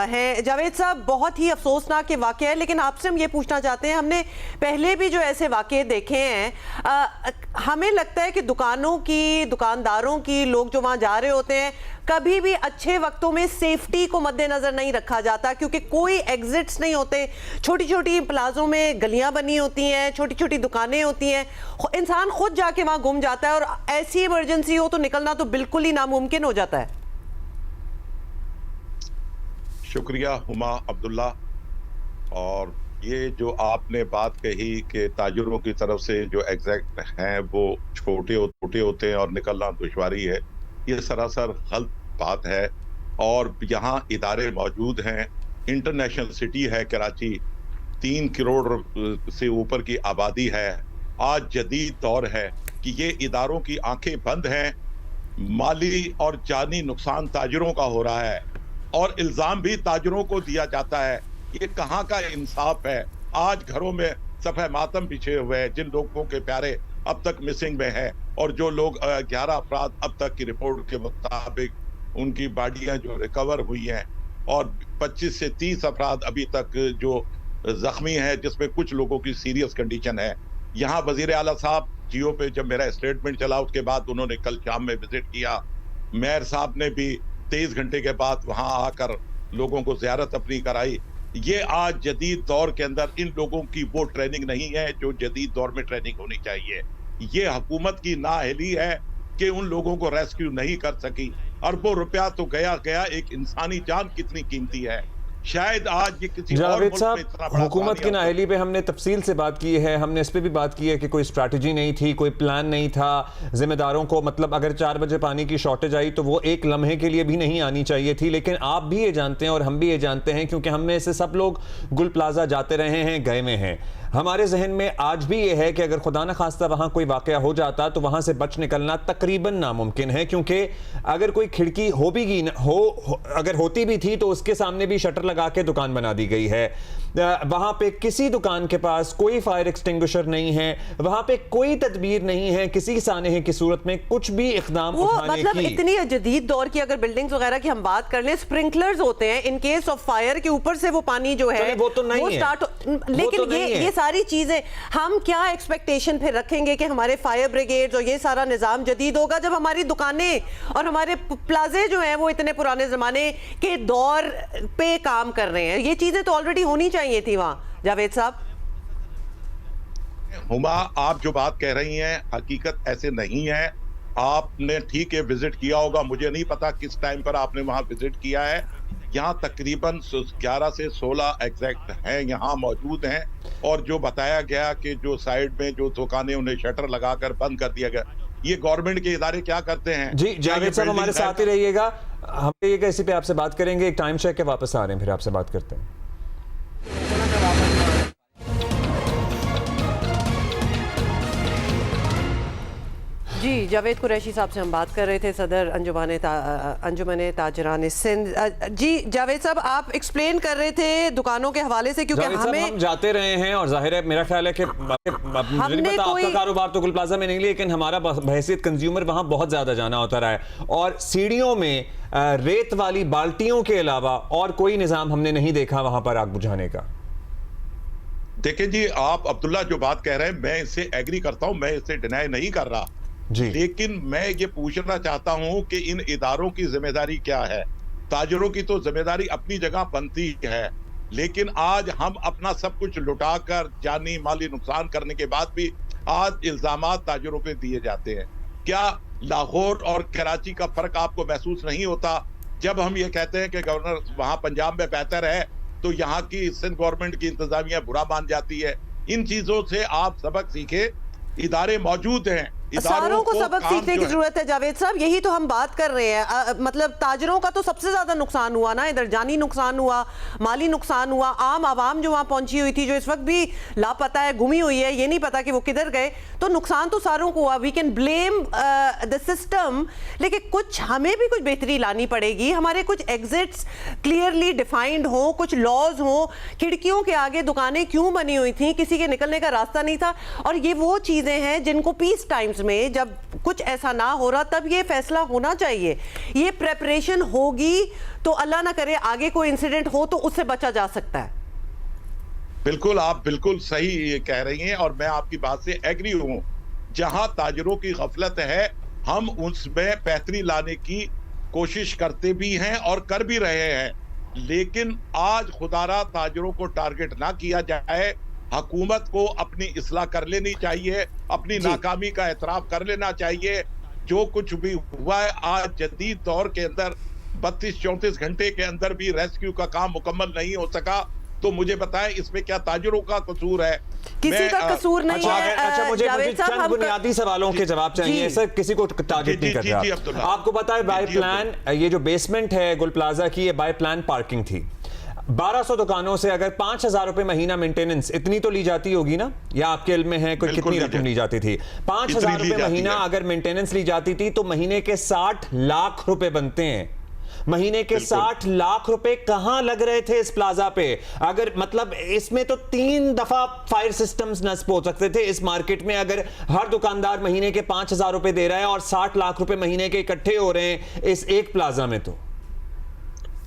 हैं। जावेद साहब, बहुत ही अफसोसनाक ये वाक़या है, लेकिन आपसे हम ये पूछना चाहते हैं, हमने पहले भी जो ऐसे वाक़े देखे हैं, हमें लगता है कि दुकानदारों की, लोग जो वहाँ जा रहे होते हैं, कभी भी अच्छे वक्तों में सेफ्टी को मद्देनजर नहीं रखा जाता क्योंकि कोई एग्जिट्स नहीं होते। छोटी छोटी प्लाजों में गलियां बनी होती हैं, छोटी छोटी दुकानें होती हैं, इंसान खुद जाके वहां गुम जाता है और ऐसी इमरजेंसी हो तो निकलना तो बिल्कुल ही नामुमकिन हो जाता है। शुक्रिया हुमा अब्दुल्ला। और ये जो आपने बात कही कि ताजुरों की तरफ से जो एग्जैक्ट हैं वो छोटे होते हैं और निकलना दुश्वारी है, ये सरासर गलत बात है। और यहाँ इदारे मौजूद हैं, इंटरनेशनल सिटी है कराची, 3 करोड़ से ऊपर की आबादी है। आज जदीद दौर है कि ये इदारों की आंखें बंद हैं, माली और जानी नुकसान ताजिरों का हो रहा है और इल्जाम भी ताजिरों को दिया जाता है। ये कहाँ का इंसाफ है? आज घरों में सफ़े मातम बिछे हुए हैं जिन लोगों के प्यारे अब तक मिसिंग में है, और जो लोग 11 अफराद अब तक की रिपोर्ट के मुताबिक उनकी बॉडियां जो रिकवर हुई हैं, और 25 से 30 अफराद अभी तक जो जख्मी हैं, जिसमें कुछ लोगों की सीरियस कंडीशन है। यहाँ वजीर आला साहब जियो पे जब मेरा स्टेटमेंट चला उसके बाद उन्होंने कल शाम में विजिट किया। मेयर साहब ने भी 23 घंटे के बाद वहाँ आकर लोगों को ज़ियारत अपनी कराई। ये आज जदीद दौर के अंदर इन लोगों की वो ट्रेनिंग नहीं है जो जदीद दौर में ट्रेनिंग होनी चाहिए। ये हुकूमत की नाअहली है कि उन लोगों को रेस्क्यू नहीं कर सकी। अरबों रुपया तो गया, एक इंसानी जान कितनी कीमती है। शायद आज ये किसी और मुल्क में इतना बड़ा हुकूमत की नाअहली पे हमने तफसील से बात की है, हमने इस पे भी बात की है कि कोई स्ट्रैटेजी नहीं थी, कोई प्लान नहीं था जिम्मेदारों को। मतलब अगर 4 बजे पानी की शॉर्टेज आई तो वो एक लम्हे के लिए भी नहीं आनी चाहिए थी। लेकिन आप भी ये जानते हैं और हम भी ये जानते हैं, क्योंकि हम में से सब लोग गुल प्लाजा जाते रहे हैं, गए में हैं। हमारे जहन में आज भी ये है कि अगर खुदा न खास्ता वहां कोई वाकया हो जाता तो वहां से बच निकलना तकरीबन नामुमकिन है, क्योंकि अगर कोई खिड़की अगर होती भी थी तो उसके सामने भी शटर लगा के दुकान बना दी गई है। वहां पे किसी दुकान के पास कोई फायर एक्सटिंग्विशर नहीं है, वहां पे कोई तदबीर नहीं है किसी सानहे की सूरत में कुछ भी इकदाम उठाने मतलब की। इतनी जदीद दौर की अगर बिल्डिंग्स वगैरह की हम बात कर लें, स्प्रिंकलर्स होते हैं इन केस ऑफ फायर के ऊपर से वो पानी जो है वो तो नहीं है, लेकिन ये सारी चीजें हम क्या एक्सपेक्टेशन फिर रखेंगे कि हमारे फायर ब्रिगेड्स और ये सारा निजाम जदीद होगा जब हमारी दुकानें और हमारे प्लाजे जो हैं वो इतने पुराने जमाने के दौर पे काम कर रहे हैं। ये चीजें तो ऑलरेडी होनी चाहिए थी वहां। जावेद साहब, हुमा, आप जो बात कह रही हैं हकीकत ऐसे नहीं है। आपने ठीक है विजिट किया होगा, मुझे नहीं पता किस टाइम पर आपने वहां विजिट किया है। यहाँ तकरीबन 11 से 16 एग्जैक्ट हैं यहाँ मौजूद हैं, और जो बताया गया कि जो साइड में जो दुकानें उन्हें शटर लगाकर बंद कर दिया गया, ये गवर्नमेंट के इदारे क्या करते हैं? जी जावेद साहब हमारे साथ ही रहिएगा, हम ये कैसे पे आपसे बात करेंगे, एक टाइम चेक के वापस आ रहे हैं फिर आपसे बात करते हैं। जी जावेद कुरैशी साहब से हम बात कर रहे थे, सदर अंजुमन ताजरान सिंध। जी जावेद साहब, आप एक्सप्लेन कर रहे थे दुकानों के हवाले से, क्योंकि हम जाते रहे हैं और जाहिर है मेरा ख्याल है कि मुझे नहीं पता आपका कारोबार तो गुल प्लाजा में नहीं, लेकिन हमारा बहैसियत कंज्यूमर वहां बहुत ज्यादा जाना होता रहा है, और सीढ़ियों में रेत वाली बाल्टियों के अलावा और कोई निजाम हमने नहीं देखा वहां पर आग बुझाने का। देखिए जी, आप अब्दुल्ला जो बात कह रहे हैं मैं इससे एग्री करता हूं, मैं इससे डिनाई नहीं कर रहा जी, लेकिन मैं ये पूछना चाहता हूं कि इन इदारों की जिम्मेदारी क्या है। ताजरों की तो जिम्मेदारी अपनी जगह बनती है, लेकिन आज हम अपना सब कुछ लुटाकर जानी माली नुकसान करने के बाद भी आज इल्जामात ताजरों पे दिए जाते हैं। क्या लाहौर और कराची का फर्क आपको महसूस नहीं होता? जब हम ये कहते हैं कि गवर्नर वहां पंजाब में बेहतर है तो यहाँ की सिंध गवर्नमेंट की इंतजामिया बुरा मान जाती है। इन चीजों से आप सबक सीखे, इदारे मौजूद हैं, सारों को सबक सीखने की जरूरत है। जावेद साहब, यही तो हम बात कर रहे हैं। मतलब ताजरों का तो सबसे ज्यादा नुकसान हुआ ना, इधर जानी नुकसान हुआ, माली नुकसान हुआ, आम आवाम जो वहां पहुंची हुई थी जो इस वक्त भी लापता है, गुमी हुई है, ये नहीं पता कि वो किधर गए, तो नुकसान तो सारों को हुआ। We can blame the system, लेकिन कुछ हमें भी कुछ बेहतरी लानी पड़ेगी। हमारे कुछ एग्जिट्स क्लियरली डिफाइंड हो, कुछ लॉज हो, खिड़कियों के आगे दुकानें क्यों बनी हुई थी, किसी के निकलने का रास्ता नहीं था, और ये वो चीजें हैं जिनको पीस टाइम्स में जब कुछ ऐसा ना हो रहा तब ये फैसला होना चाहिए। ये प्रेपरेशन होगी तो अल्लाह ना करे आगे कोई इंसिडेंट हो तो उससे बचा जा सकता है। बिल्कुल, आप बिल्कुल सही ये कह रही हैं और मैं आपकी बात से एग्री हूं। जहां ताजरों की गफलत है हम उसमें बेहतरी लाने की कोशिश करते भी हैं और कर भी रहे हैं, लेकिन आज खुदारा ताजरों को टारगेट ना किया जाए। हुकूमत को अपनी इस्लाह कर लेनी चाहिए, अपनी नाकामी का एतराफ कर लेना चाहिए। जो कुछ भी हुआ है आज जदीद दौर के अंदर 32-34 घंटे के अंदर भी रेस्क्यू का काम मुकम्मल नहीं हो सका, तो मुझे बताएं इसमें क्या ताजरों का कसूर है? किसी का कसूर नहीं है। अच्छा, मुझे चंद बुनियादी सवालों के जवाब चाहिए सर, किसी को टारगेट नहीं कर रहा। आपको पता है बाय प्लान ये जो बेसमेंट है गुल प्लाजा की, ये बाय प्लान पार्किंग थी। 1200 दुकानों से अगर 5000 रुपए महीना मेंटेनेंस इतनी तो ली जाती होगी ना, या आपके इल्म में है कोई कितनी रकम ली जाती थी? 5000 रुपए महीना अगर मेंटेनेंस ली जाती थी तो महीने के 60 लाख रुपए बनते हैं। महीने के 60 लाख रुपए कहां लग रहे थे इस प्लाजा पे? अगर मतलब इसमें तो 3 दफा फायर सिस्टम्स नस्ब हो सकते थे इस मार्केट में, अगर हर दुकानदार महीने के 5000 रुपए दे रहा है और 60 लाख रुपए महीने के इकट्ठे हो रहे हैं इस एक प्लाजा में। तो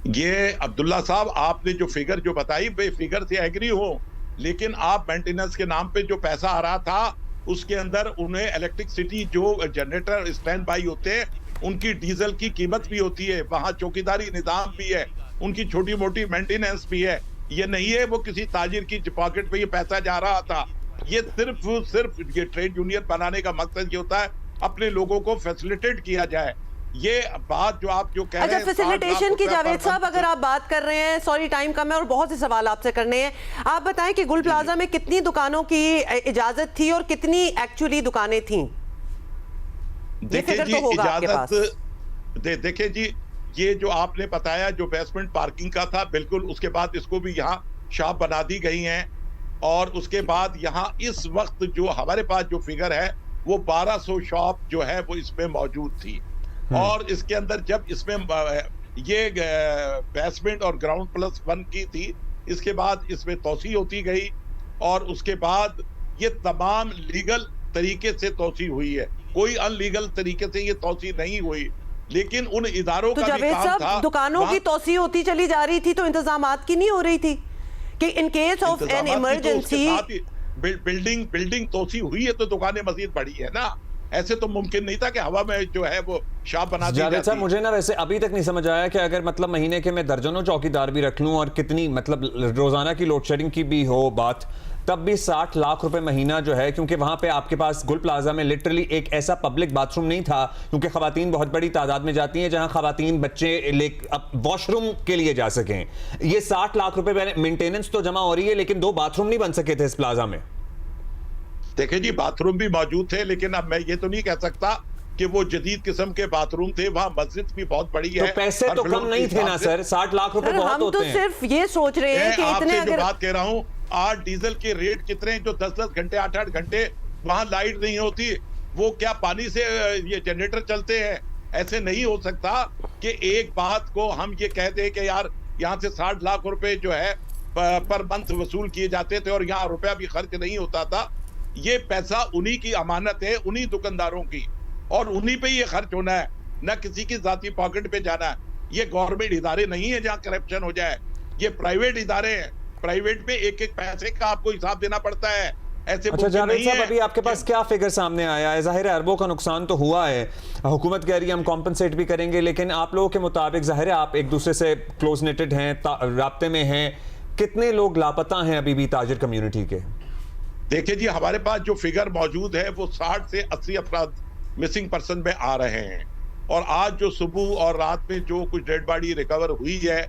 ये अब्दुल्ला साहब आपने जो फिगर जो बताई वे फिगर से एग्री हो, लेकिन आप मेंटेनेंस के नाम पे जो पैसा आ रहा था उसके अंदर उन्हें इलेक्ट्रिसिटी जो जनरेटर स्टैंड बाई होते हैं उनकी डीजल की कीमत भी होती है, वहां चौकीदारी निजाम भी है, उनकी छोटी मोटी मेंटेनेंस भी है। ये नहीं है वो किसी ताजिर की पॉकेट पे ये पैसा जा रहा था। ये सिर्फ ये ट्रेड यूनियन बनाने का मकसद ये होता है अपने लोगों को फैसिलिटेट किया जाए। ये बात जो आप जो कह रहे हैं, फैसिलिटेशन की जावेद साहब अगर आप बात कर रहे हैं, सॉरी टाइम कम है और बहुत से सवाल आपसे करने हैं, आप बताएं कि गुल प्लाजा में कितनी दुकानों की इजाजत थी और कितनी एक्चुअली दुकानें थी? देखिए जी, इजाजत देखिए जी, ये जो आपने बताया जो बेसमेंट पार्किंग का था, बिल्कुल उसके बाद इसको भी यहाँ शॉप बना दी गई हैं। और उसके बाद यहाँ इस वक्त जो हमारे पास जो फिगर है वो 1200 शॉप जो है वो इसमें मौजूद थी। और इसके अंदर जब इसमें ये बेसमेंट और ग्राउंड प्लस 1 की थी, इसके बाद इसमें तोसी होती गई और उसके बाद ये तमाम लीगल तरीके से तोसी हुई है, कोई अनलीगल तरीके से ये तोसी नहीं हुई। लेकिन उन इदारों तो का भी जावेद काम साहब, था, दुकानों की तोसी होती चली जा रही थी तो इंतजामात की नहीं हो रही थी कि in case of an emergency building तोसी हुई है तो दुकानें मजीद बढ़ी है ना। ऐसे तो मुमकिन नहीं था कि हवा में जो है वो शाप बना दी जावेद साहब, जाती। मुझे ना वैसे अभी तक नहीं समझ आया कि अगर मतलब महीने के मैं दर्जनों चौकीदार भी रख लूं और कितनी मतलब रोजाना की लोड शेडिंग की भी हो बात, तब भी 60 लाख रुपए महीना जो है, क्योंकि वहां पे आपके पास गुल प्लाजा में लिटरली एक ऐसा पब्लिक बाथरूम नहीं था, क्योंकि खवातीन बहुत बड़ी तादाद में जाती हैं, जहां खवातीन बच्चे वॉशरूम के लिए जा सकें। ये 60 लाख रुपए मेंटेनेंस तो जमा हो रही है, लेकिन 2 बाथरूम नहीं बन सके थे इस प्लाजा में। देखिए जी, बाथरूम भी मौजूद थे, लेकिन अब मैं ये तो नहीं कह सकता कि वो जदीद किस्म के बाथरूम थे। वहां मस्जिद भी बहुत बड़ी है। तो पैसे तो कम नहीं थे ना सर, 60 लाख रुपए बहुत होते हैं। हम तो सिर्फ ये सोच रहे हैं कि इतने अगर बात कह रहा हूं, आज डीजल के रेट कितने हैं जो 10-10 घंटे 8-8 घंटे वहां लाइट नहीं होती, वो क्या पानी से ये जनरेटर चलते हैं? ऐसे नहीं हो सकता कि एक बात को हम ये कह दें कि यार यहाँ से 60 लाख रुपए जो है पर मंथ वसूल किए जाते थे और यहाँ रुपया भी खर्च नहीं होता था। ये पैसा उन्हीं की अमानत है, उन्हीं दुकानदारों की, और उन्हीं पे ये खर्च होना है, न किसी की जाती पॉकेट पे जाना है। ये गवर्नमेंट इदारे नहीं है जहाँ करप्शन हो जाए, ये प्राइवेट इदारे हैं। प्राइवेट में एक एक पैसे का आपको हिसाब देना पड़ता है। ऐसे अच्छा जावेद साहब, अभी आपके पास क्या फिगर सामने आया है? जाहिर है अरबों का नुकसान तो हुआ है, हुकूमत कह रही है हम कॉम्पनसेट भी करेंगे, लेकिन आप लोगों के मुताबिक जाहिर है आप एक दूसरे से क्लोज नेटेड हैं, राब्ते में हैं, कितने लोग लापता हैं अभी भी ताजिर कम्युनिटी के? देखिए जी, हमारे पास जो फिगर मौजूद है वो 60 से 80 अफराद मिसिंग पर्सन में आ रहे हैं। और आज जो सुबह और रात में जो कुछ डेड बॉडी रिकवर हुई है,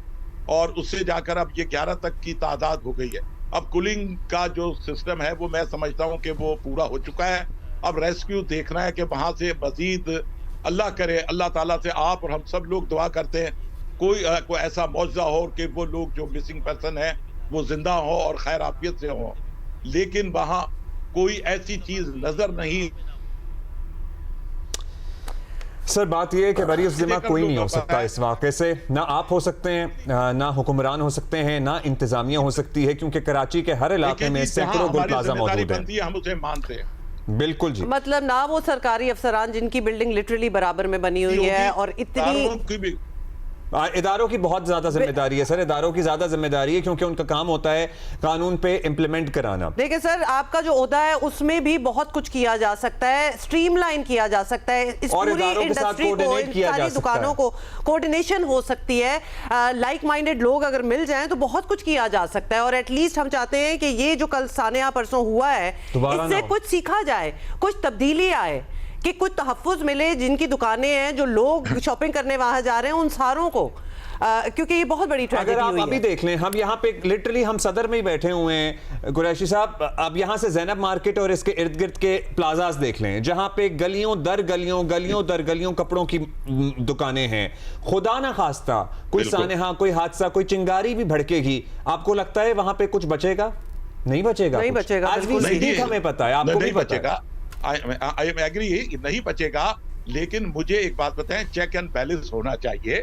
और उससे जाकर अब ये 11 तक की तादाद हो गई है। अब कूलिंग का जो सिस्टम है वो मैं समझता हूँ कि वो पूरा हो चुका है। अब रेस्क्यू देखना है कि वहां से मजीद, अल्लाह करे, अल्लाह ताला से आप और हम सब लोग दुआ करते हैं कोई ऐसा मौजज़ा हो कि वो लोग जो मिसिंग पर्सन है वो जिंदा हो और खैर आफियत से हो। लेकिन वहां कोई ऐसी चीज नजर नहीं। सर बात यह है कि बरी जिम्मा कोई नहीं हो सकता इस वाक़े से, ना आप हो सकते हैं, ना हुक्मरान हो सकते हैं, ना इंतजामिया हो सकती है, क्योंकि कराची के हर इलाके में सैकड़ों गुल प्लाजा मौजूद है। हम उसे मानते हैं, बिल्कुल जी। मतलब ना वो सरकारी अफसरान जिनकी बिल्डिंग लिटरली बराबर में बनी हुई है और इतनी इदारों की बहुत ज्यादा जिम्मेदारी है सर, इदारों की ज्यादा जिम्मेदारी है, क्योंकि उनका काम होता है कानून पे इम्प्लीमेंट कराना। देखिए सर, आपका जो ओहदा है उसमें भी बहुत कुछ किया जा सकता है, स्ट्रीमलाइन किया जा सकता है, इस पूरी इंडस्ट्री को, इन सारी दुकानों को कोऑर्डिनेशन हो सकती है। लाइक माइंडेड लोग अगर मिल जाएं तो बहुत कुछ किया जा सकता है। और एटलीस्ट हम चाहते हैं कि ये जो कल सानिया परसों हुआ है इससे कुछ सीखा जाए, कुछ तब्दीली आए, कि कुछ तहफ़्फ़ुज़ मिले जिनकी दुकानें हैं, जो लोग शॉपिंग करने वहां जा रहे हैं उन सारों को, क्योंकि ये बहुत बड़ी ट्रेजेडी हुई है। अगर आप अभी देख लें, हम यहाँ पे लिटरली हम सदर में ही बैठे हुए हैं कुरैशी साहब, अब यहाँ से ज़ैनब मार्केट और इसके इर्द गिर्द के प्लाजाज देख लें, जहाँ पे गलियों दर गलियों कपड़ों की दुकानें हैं। खुदा ना खास्ता कोई सानेहा, कोई हादसा, कोई चिंगारी भी भड़केगी, आपको लगता है वहां पे कुछ बचेगा? नहीं बचेगा, नहीं बचेगा। आज भी हमें पता है, आपको भी पता है। आई एग्री, नहीं बचेगा। लेकिन मुझे एक बात बताएं, चेक एंड बैलेंस होना चाहिए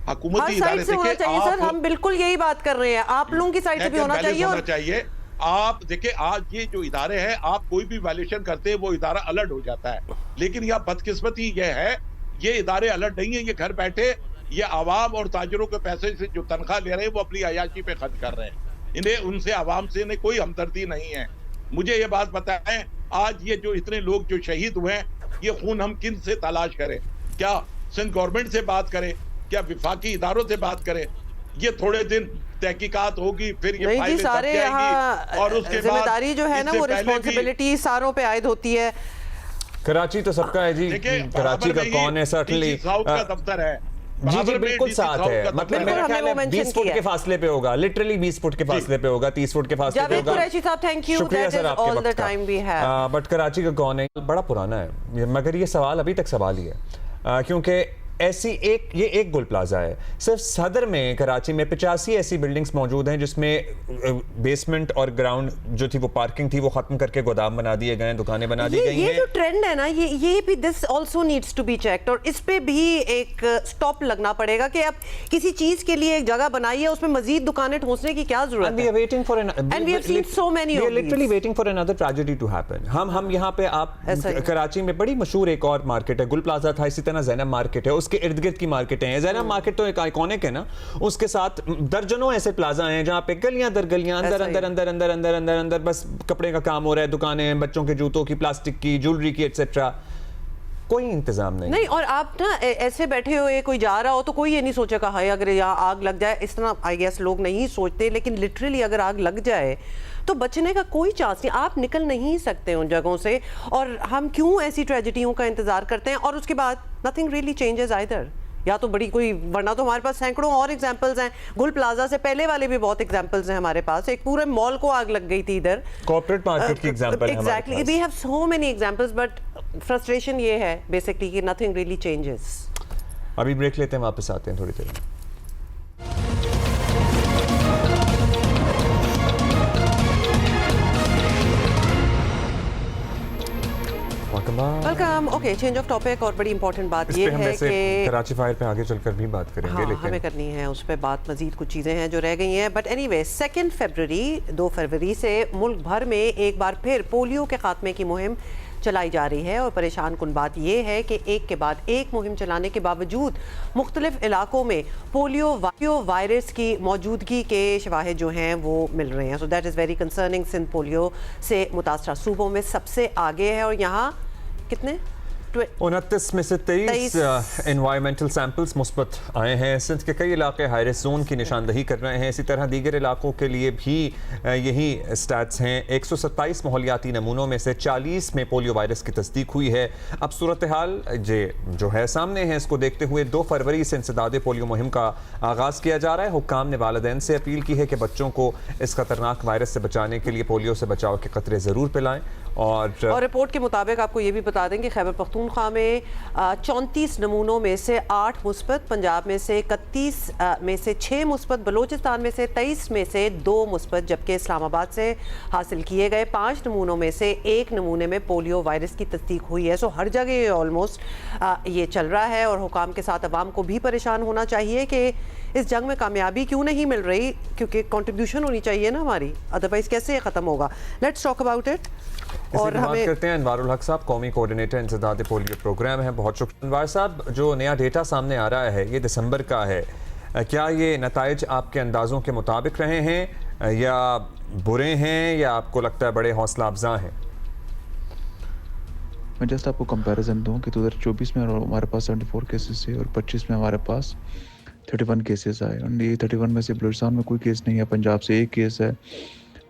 हुकूमती इदारे से होना चाहिए। सर हम बिल्कुल यही बात कर रहे हैं, आप लोगों की साइड से भी होना चाहिए। आप देखिए, आज ये जो इदारे हैं, आप कोई भी वायलेशन करते हैं वो इदारा अलर्ट हो जाता है। लेकिन यह बदकिस्मती ये है, ये इदारे अलर्ट नहीं है, ये घर बैठे ये आवाम और ताजरों के पैसे से जो तनख्वाह ले रहे हैं वो अपनी अयाशी पे खर्च कर रहे हैं। इन्हें उनसे आवाम से इन्हें कोई हमदर्दी नहीं है। मुझे ये बात बताएं, आज ये जो इतने लोग जो शहीद हुए हैं, ये खून हम किन से तलाश करें? क्या सिंध गवर्नमेंट से बात करें? क्या विफाकी इदारों से बात करें? ये थोड़े दिन तहकीकात होगी, फिर ये फाइलें सारे यहाँ और उसके जिम्मेदारी जो है ना वो रिस्पॉन्सिबिलिटी सारों पे आयद होती है। कराची तो सबका है जी, कराची का कौन है? सर्टनली साउथ का दफ्तर है, जी जी बिल्कुल साथ है, मतलब मेरा ख्याल है 20 फुट के फासले पे होगा, लिटरली 20 फुट के फासले पे होगा, 30 फुट के फासले पे होगा। कुरैशी साहब, थैंक यू, शुक्रिया सर आपके all the time we have. But Karachi का कौन है बड़ा पुराना है, मगर ये सवाल अभी तक सवाल ही है, क्योंकि ऐसी ये एक गुल प्लाजा है। सिर्फ सदर में कराची में 85 ऐसी बिल्डिंग्स मौजूद हैं जिसमें बेसमेंट और ग्राउंड जो थी वो पार्किंग थी वो खत्म करके गोदाम बना दिए गए हैं, दुकानें बना दी गई हैं। ये जो ट्रेंड है ना, ये भी this also needs to be checked, और इस पे भी एक स्टॉप लगना पड़ेगा कि अब किसी चीज के लिए एक जगह बनाई है उसमें मजीद दुकानें ठोसने की क्या जरूरत है। And we are waiting for And we have seen so many we of are literally these. waiting for another tragedy to happen. हम यहाँ पे आप कराची में बड़ी मशहूर एक और मार्केट है, गुल प्लाजा था, इसी तरह जैनब मार्केट है, उसके इर्द गिर्द की मार्केटें हैं। जैनब मार्केट तो एक आइकॉनिक है ना, उसके साथ दर्जनों ऐसे प्लाजा हैं जहाँ पे गलियां दर गलियां अंदर अंदर अंदर अंदर अंदर अंदर अंदर बस कपड़े का काम हो रहा है, दुकानें बच्चों के जूतों की, प्लास्टिक की, ज्वेलरी की, एटसेट्रा। कोई इंतजाम नहीं। और आप ना ऐसे बैठे हुए कोई जा रहा हो तो कोई ये नहीं सोचेगा हाय अगर यहाँ आग लग जाए, इस तरह आई गेस लोग नहीं सोचते, लेकिन लिटरली अगर आग लग जाए तो बचने का कोई चांस नहीं, आप निकल नहीं सकते उन जगहों से। और हम क्यों ऐसी ट्रेजेडियों का इंतजार करते हैं और उसके बाद नथिंग रियली चेंजेस आइदर, या तो बड़ी कोई, वरना तो हमारे पास सैकड़ों और एग्जांपल्स हैं। गुल प्लाजा से पहले वाले भी बहुत एग्जांपल्स हैं हमारे पास, एक पूरे मॉल को आग लग गई थी इधर, कॉर्पोरेट मार्केट की एग्जांपल है हमारे पास। Exactly, we have so many examples, but frustration ये है बेसिकली कि नथिंग रियली चेंजेस। अभी ब्रेक लेते हैं, वापस आते हैं थोड़ी देर में। Welcome. Okay, change of topic, और बड़ी इंपॉर्टेंट बात ये है कि कराची फायर पे आगे चलकर भी बात करेंगे, हाँ, लेकिन हमें करनी है उस पर बात, मजीद कुछ चीज़ें हैं जो रह गई हैं। बट एनीवे 2 फरवरी से मुल्क भर में एक बार फिर पोलियो के खात्मे की मुहिम चलाई जा रही है, और परेशान कुन बात यह है कि एक के बाद एक मुहिम चलाने के बावजूद मुख्तलिफ इलाकों में पोलियो वायरस की मौजूदगी के शवाहिद जो हैं वो मिल रहे हैं। So that is very concerning. Sindh polio से मुतासरा सूबों में सबसे आगे है, और यहाँ कितने 29 में से 23 एनवायरमेंटल सैंपल्स मुस्बत आए हैं। सिंध के कई इलाके हाई रिस्क जोन की निशानदही कर रहे हैं। इसी तरह दीगर इलाकों के लिए भी यही स्टैट्स हैं। 127 माहौलियाती नमूनों में से 40 में पोलियो वायरस की तस्दीक हुई है। अब सूरत हाल जो है सामने है, इसको देखते हुए 2 फरवरी से इंसदाद पोलियो मुहिम का आगाज़ किया जा रहा है। हुक्काम ने वालिदैन से अपील की है कि बच्चों को इस खतरनाक वायरस से बचाने के लिए पोलियो से बचाव के कतरे ज़रूर पिलाएं। और रिपोर्ट के मुताबिक आपको ये भी बता दें कि खैबर पख्तूनख्वा में 34 नमूनों में से 8 मुस्बत, पंजाब में से 31 में से 6 मुस्बत, बलूचिस्तान में से 23 में से 2 मुस्बत, जबकि इस्लामाबाद से हासिल किए गए 5 नमूनों में से 1 नमूने में पोलियो वायरस की तस्दीक हुई है। सो हर जगह ऑलमोस्ट ये चल रहा है, और हुकाम के साथ अवाम को भी परेशान होना चाहिए कि इस जंग में कामयाबी क्यों नहीं मिल रही, क्योंकि कंट्रीब्यूशन होनी चाहिए ना हमारी, अदरवाइज कैसे ये ख़त्म होगा। Let's talk about it. और हमें करते हैं अनवारुल हक साहब, कौमी कोऑर्डिनेटर इंसदाद पोलियो प्रोग्राम है। बहुत शुक्रिया अनवार साहब। जो नया डेटा सामने आ रहा है ये दिसंबर का है, क्या ये नताइज आपके अंदाज़ों के मुताबिक रहे हैं या बुरे हैं, या आपको लगता है बड़े हौसला अफजा हैं? मैं जस्ट आपको कंपैरिजन दूं कि 2024 में हमारे पास 74 केसेस थे और 25 में हमारे पास 31 केसेस आए, और ये 31 में से बलूचिस्तान में कोई केस नहीं है, पंजाब से 1 केस है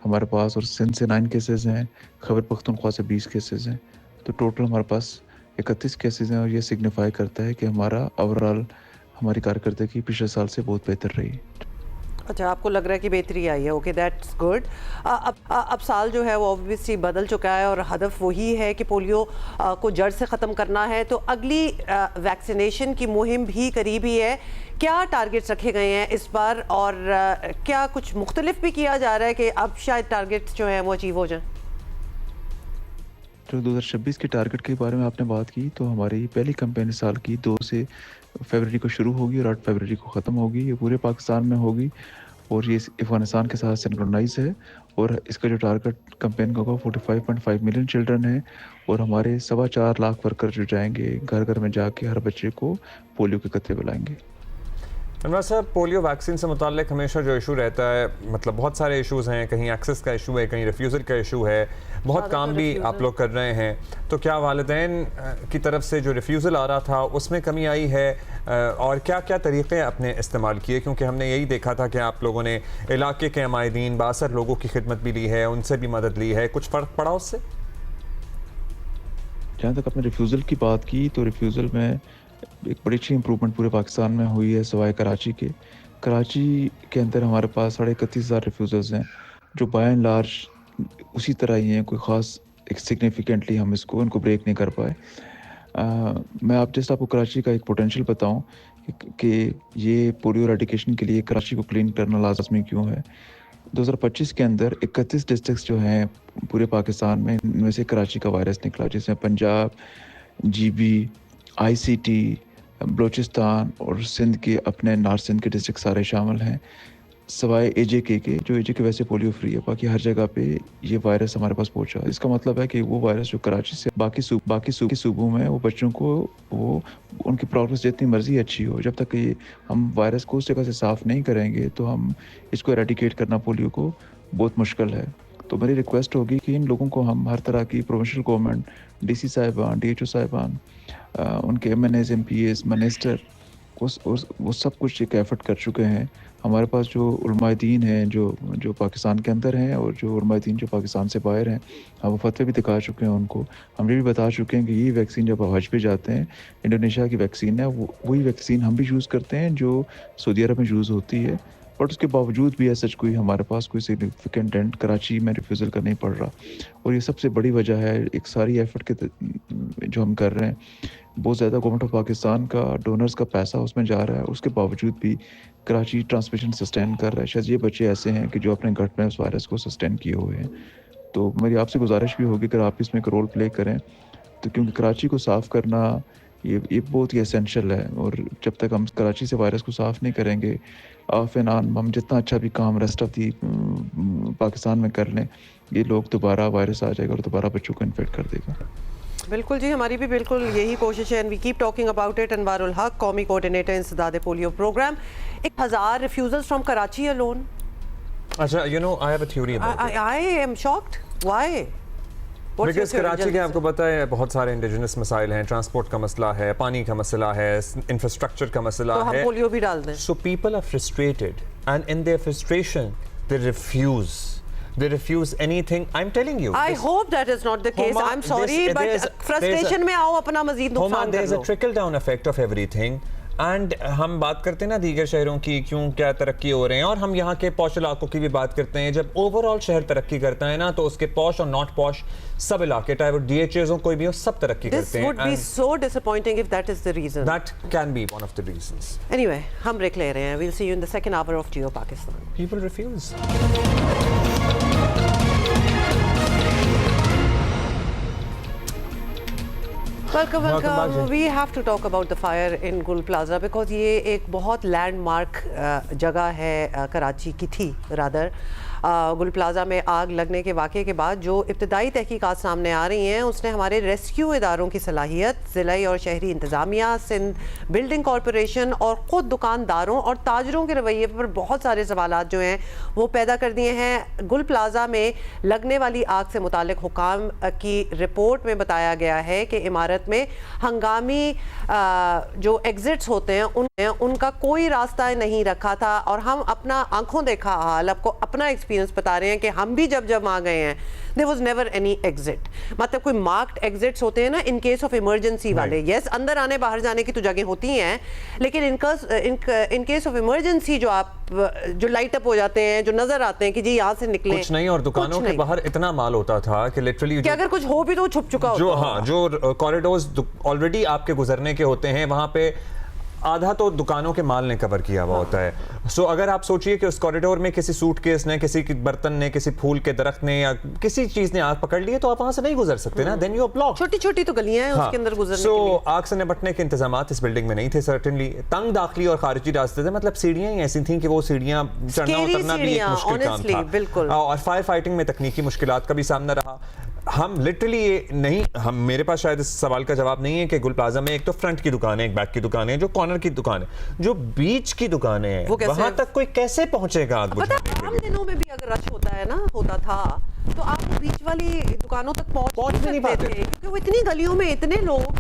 हमारे पास, और सिंध से 9 केसेस हैं, खैबर पख्तूनख्वा से 20 केसेस हैं। तो टोटल हमारे पास 31 केसेस हैं, और ये सिग्निफाई करता है कि हमारा ओवरऑल हमारी कारकर्दगी पिछले साल से बहुत बेहतर रही। अच्छा, आपको लग रहा है कि बेहतरी आई है। Okay, that's good. अब साल जो है वो ऑब्वियसली बदल चुका है, और हदफ वही है कि पोलियो को जड़ से ख़त्म करना है। तो अगली वैक्सीनेशन की मुहिम भी करीब ही है। क्या टारगेट्स रखे गए हैं इस बार, और क्या कुछ मुख्तलिफ भी किया जा रहा है कि अब शायद टारगेट्स जो हैं वो अचीव हो जाएं? जो 2026 के टारगेट के बारे में आपने बात की, तो हमारी पहली कैंपेन इस साल की 2 फरवरी को शुरू होगी और 8 फरवरी को ख़त्म होगी। ये पूरे पाकिस्तान में होगी, और ये अफगानिस्तान के साथ सिंक्रोनाइज है। और इसका जो टारगेट कैंपेन का होगा 45.5 मिलियन चिल्ड्रन है, और हमारे 4.25 लाख वर्कर जो जाएंगे घर घर में जाके हर बच्चे को पोलियो के कतरे पिलाएंगे। अनवर साहब, पोलियो वैक्सीन से मुताल्लिक हमेशा जो इशू रहता है, मतलब बहुत सारे इशूज़ हैं, कहीं एक्सेस का इशू है, कहीं रिफ्यूज़ल का इशू है, बहुत काम भी आप लोग कर रहे हैं। तो क्या वालिदैन की तरफ से जो रिफ्यूज़ल आ रहा था उसमें कमी आई है, और क्या क्या तरीक़े अपने इस्तेमाल किए? क्योंकि हमने यही देखा था कि आप लोगों ने इलाके के अमायदीन, बासर लोगों की खिदमत भी ली है, उनसे भी मदद ली है, कुछ फ़र्क पड़ा उससे? जहाँ तक आपने रिफ्यूज़ल की बात की, तो रिफ्यूज़ल में एक बड़ी अच्छी इंप्रूवमेंट पूरे पाकिस्तान में हुई है, सिवाय कराची के। कराची के अंदर हमारे पास 31,500 रिफ्यूज़ल्स हैं, जो बाय एंड लार्ज उसी तरह ही हैं, कोई ख़ास एक सिग्निफिकेंटली हम इनको ब्रेक नहीं कर पाए। मैं आपको कराची का एक पोटेंशियल बताऊं कि ये पोलियो एराडिकेशन के लिए कराची को क्लीन करना लाजमी क्यों है। 2025 के अंदर 31 डिस्ट्रिक्ट्स जो हैं पूरे पाकिस्तान में, इनमें से कराची का वायरस निकला, जिसमें पंजाब, GB, ICT, बलूचिस्तान और सिंध के अपने नॉर्थ सिंध के डिस्ट्रिक्ट सारे शामिल हैं, सवाए AJK के, जो AJK वैसे पोलियो फ्री है। बाकी हर जगह पे ये वायरस हमारे पास पहुंचा। इसका मतलब है कि वो वायरस जो कराची से बाकी सूबों में वो बच्चों को वो उनकी प्रोग्रेस जितनी मर्जी अच्छी हो, जब तक ये हम वायरस को उस जगह से साफ़ नहीं करेंगे तो हम इसको एराडिकेट करना पोलियो को बहुत मुश्किल है। तो मेरी रिक्वेस्ट होगी कि इन लोगों को हम हर तरह की प्रोविंशियल गवर्नमेंट, DC साहिबान, DHO साहिबान, उनके MNAs, MPAs, मिनिस्टर, वो सब कुछ एक एफर्ट कर चुके हैं। हमारे पास जो उलमाए-दीन हैं जो पाकिस्तान के अंदर हैं और जो उलमाए-दीन जो पाकिस्तान से बाहर हैं, हम वो फतवे भी दिखा चुके हैं उनको। हम ये भी बता चुके हैं कि ये वैक्सीन जब हज पे जाते हैं, इंडोनेशिया की वैक्सीन है, वही वैक्सीन हम भी यूज़ करते हैं जो सऊदी अरब में यूज़ होती है। बट उसके बावजूद भी ऐसा कोई हमारे पास कोई सिग्निफिकेंट डेंट कराची में रिफ्यूज़ल का नहीं पड़ रहा। और ये सबसे बड़ी वजह है एक सारी एफर्ट के जो हम कर रहे हैं, बहुत ज़्यादा गवर्नमेंट ऑफ पाकिस्तान का, डोनर्स का पैसा उसमें जा रहा है, उसके बावजूद भी कराची ट्रांसमिशन सस्टेन कर रहा है। शायद ये बच्चे ऐसे हैं कि जो अपने गट में उस वायरस को सस्टेन किए हुए हैं। तो मेरी आपसे गुजारिश भी होगी कि आप इसमें एक रोल प्ले करें, तो क्योंकि कराची को साफ़ करना ये बहुत ही एसेंशियल है। और जब तक हम कराची से वायरस को साफ़ नहीं करेंगे, हम जितना अच्छा भी काम रेस्ट ऑफ दी पाकिस्तान में कर लें, ये लोग दोबारा वायरस आ जाएगा और दोबारा बच्चों को इन्फेक्ट कर देगा। बिल्कुल जी, हमारी भी बिल्कुल यही कोशिश है। And we keep talking about it. Anwarul Haq, कौमी कोऑर्डिनेटर इंसदाद polio programme. 1000 refusals from Karachi alone. अच्छा, you know, I have a theory about it. I am shocked. Why? Because Karachi के आपको पता है बहुत सारे इंडिजिनस मसाइल हैं, ट्रांसपोर्ट का मसला है, पानी का मसला है, इंफ्रास्ट्रक्चर का मसला तो है, हम पोलियो भी डाल दें। So people are frustrated and in their frustration they refuse anything. I'm telling you, I hope that is not the case. I'm sorry, but frustration में आओ अपना मजीद नुकसान कर लो। There's a trickle down effect of everything. And हम बात करते हैं ना दीगर शहरों की, क्यों क्या तरक्की हो रहे हैं, और हम यहाँ के पॉश इलाकों की भी बात करते हैं। जब ओवरऑल शहर तरक्की करता है ना, तो उसके पॉश और नॉट पॉश सब इलाके, चाहे वो DHAs हो कोई भी हो, सब तरक्की करते हैं। This would be so disappointing if that is the reason. That can be one of the reasons. Anyway, हम ब्रेक ले रहे हैं. We'll see you in the second hour of Geo Pakistan. People refuse. Welcome. We have to talk about the fire in Gul Plaza because ये एक बहुत landmark जगह है कराची की थी रादर। गुल प्लाजा में आग लगने के वाक़े के बाद जो इब्तदाई तहकीकात सामने आ रही हैं, उसने हमारे रेस्क्यू इदारों की सलाहियत, ज़िलाई और शहरी इंतज़ामिया, सिंध बिल्डिंग कॉरपोरेशन और ख़ुद दुकानदारों और ताजरों के रवैये पर बहुत सारे सवालात जो हैं वो पैदा कर दिए हैं। गुल प्लाजा में लगने वाली आग से मुतालिक हुकाम की रिपोर्ट में बताया गया है कि इमारत में हंगामी जो एग्जिट्स होते हैं उनका कोई रास्ता नहीं रखा था, और हम अपना आंखों देखा हाल, आपको अपना एक्सपीरियंस बता रहे हैं कि हम भी जब आ गए हैं, there was never any exit. मतलब कोई मार्क्ड एग्जिट्स होते हैं ना इन केस ऑफ इमरजेंसी वाले, यस अंदर आने बाहर जाने की तो जगह होती हैं, लेकिन इन केस ऑफ इमरजेंसी जो लाइट अप हो जाते हैं, जो नजर आते हैं कि जी यहाँ से निकले कुछ नहीं, और दुकानों के बाहर इतना माल होता था कि लिटरली कि अगर कुछ हो भी तो छुप चुका होता। जो कॉरिडोर्स ऑलरेडी आपके गुजरने के होते हैं, वहां पे आधा तो दुकानों के माल ने कवर किया हुआ होता है। सो अगर आप सोचिए कि उस कॉरिडोर में किसी सूटकेस ने, किसी बर्तन ने, किसी फूल के दरख्त ने या किसी चीज ने आग पकड़ ली है, तो आप वहां से नहीं गुजर सकते ना, देन यू आर ब्लॉक्ड। छोटी छोटी तो गलियां हैं उसके अंदर गुजरने के लिए। आग से निपटने के इंतजामात इस बिल्डिंग में नहीं थे सर्टेनली। तंग दाखिली और खारिजी रास्ते थे, मतलब सीढ़ियां ही ऐसी थी कि वो सीढ़ियां चढ़ना उतरना भी एक मुश्किल काम था, बिल्कुल। और फायर फाइटिंग में तकनीकी मुश्किलात का भी सामना रहा। हम लिटरली ये नहीं, मेरे पास शायद इस सवाल का जवाब नहीं है कि गुल प्लाजा में एक तो फ्रंट की दुकान है, एक बैक की दुकान है, जो कॉर्नर की दुकान है, जो बीच की दुकान है, वहां तक कोई कैसे पहुंचेगा आग बुझाने के लिए? आम दिनों में भी अगर रश होता था तो आप बीच वाली दुकानों तक पहुंच नहीं पाते थे, क्योंकि वो इतनी गलियों में इतने लोग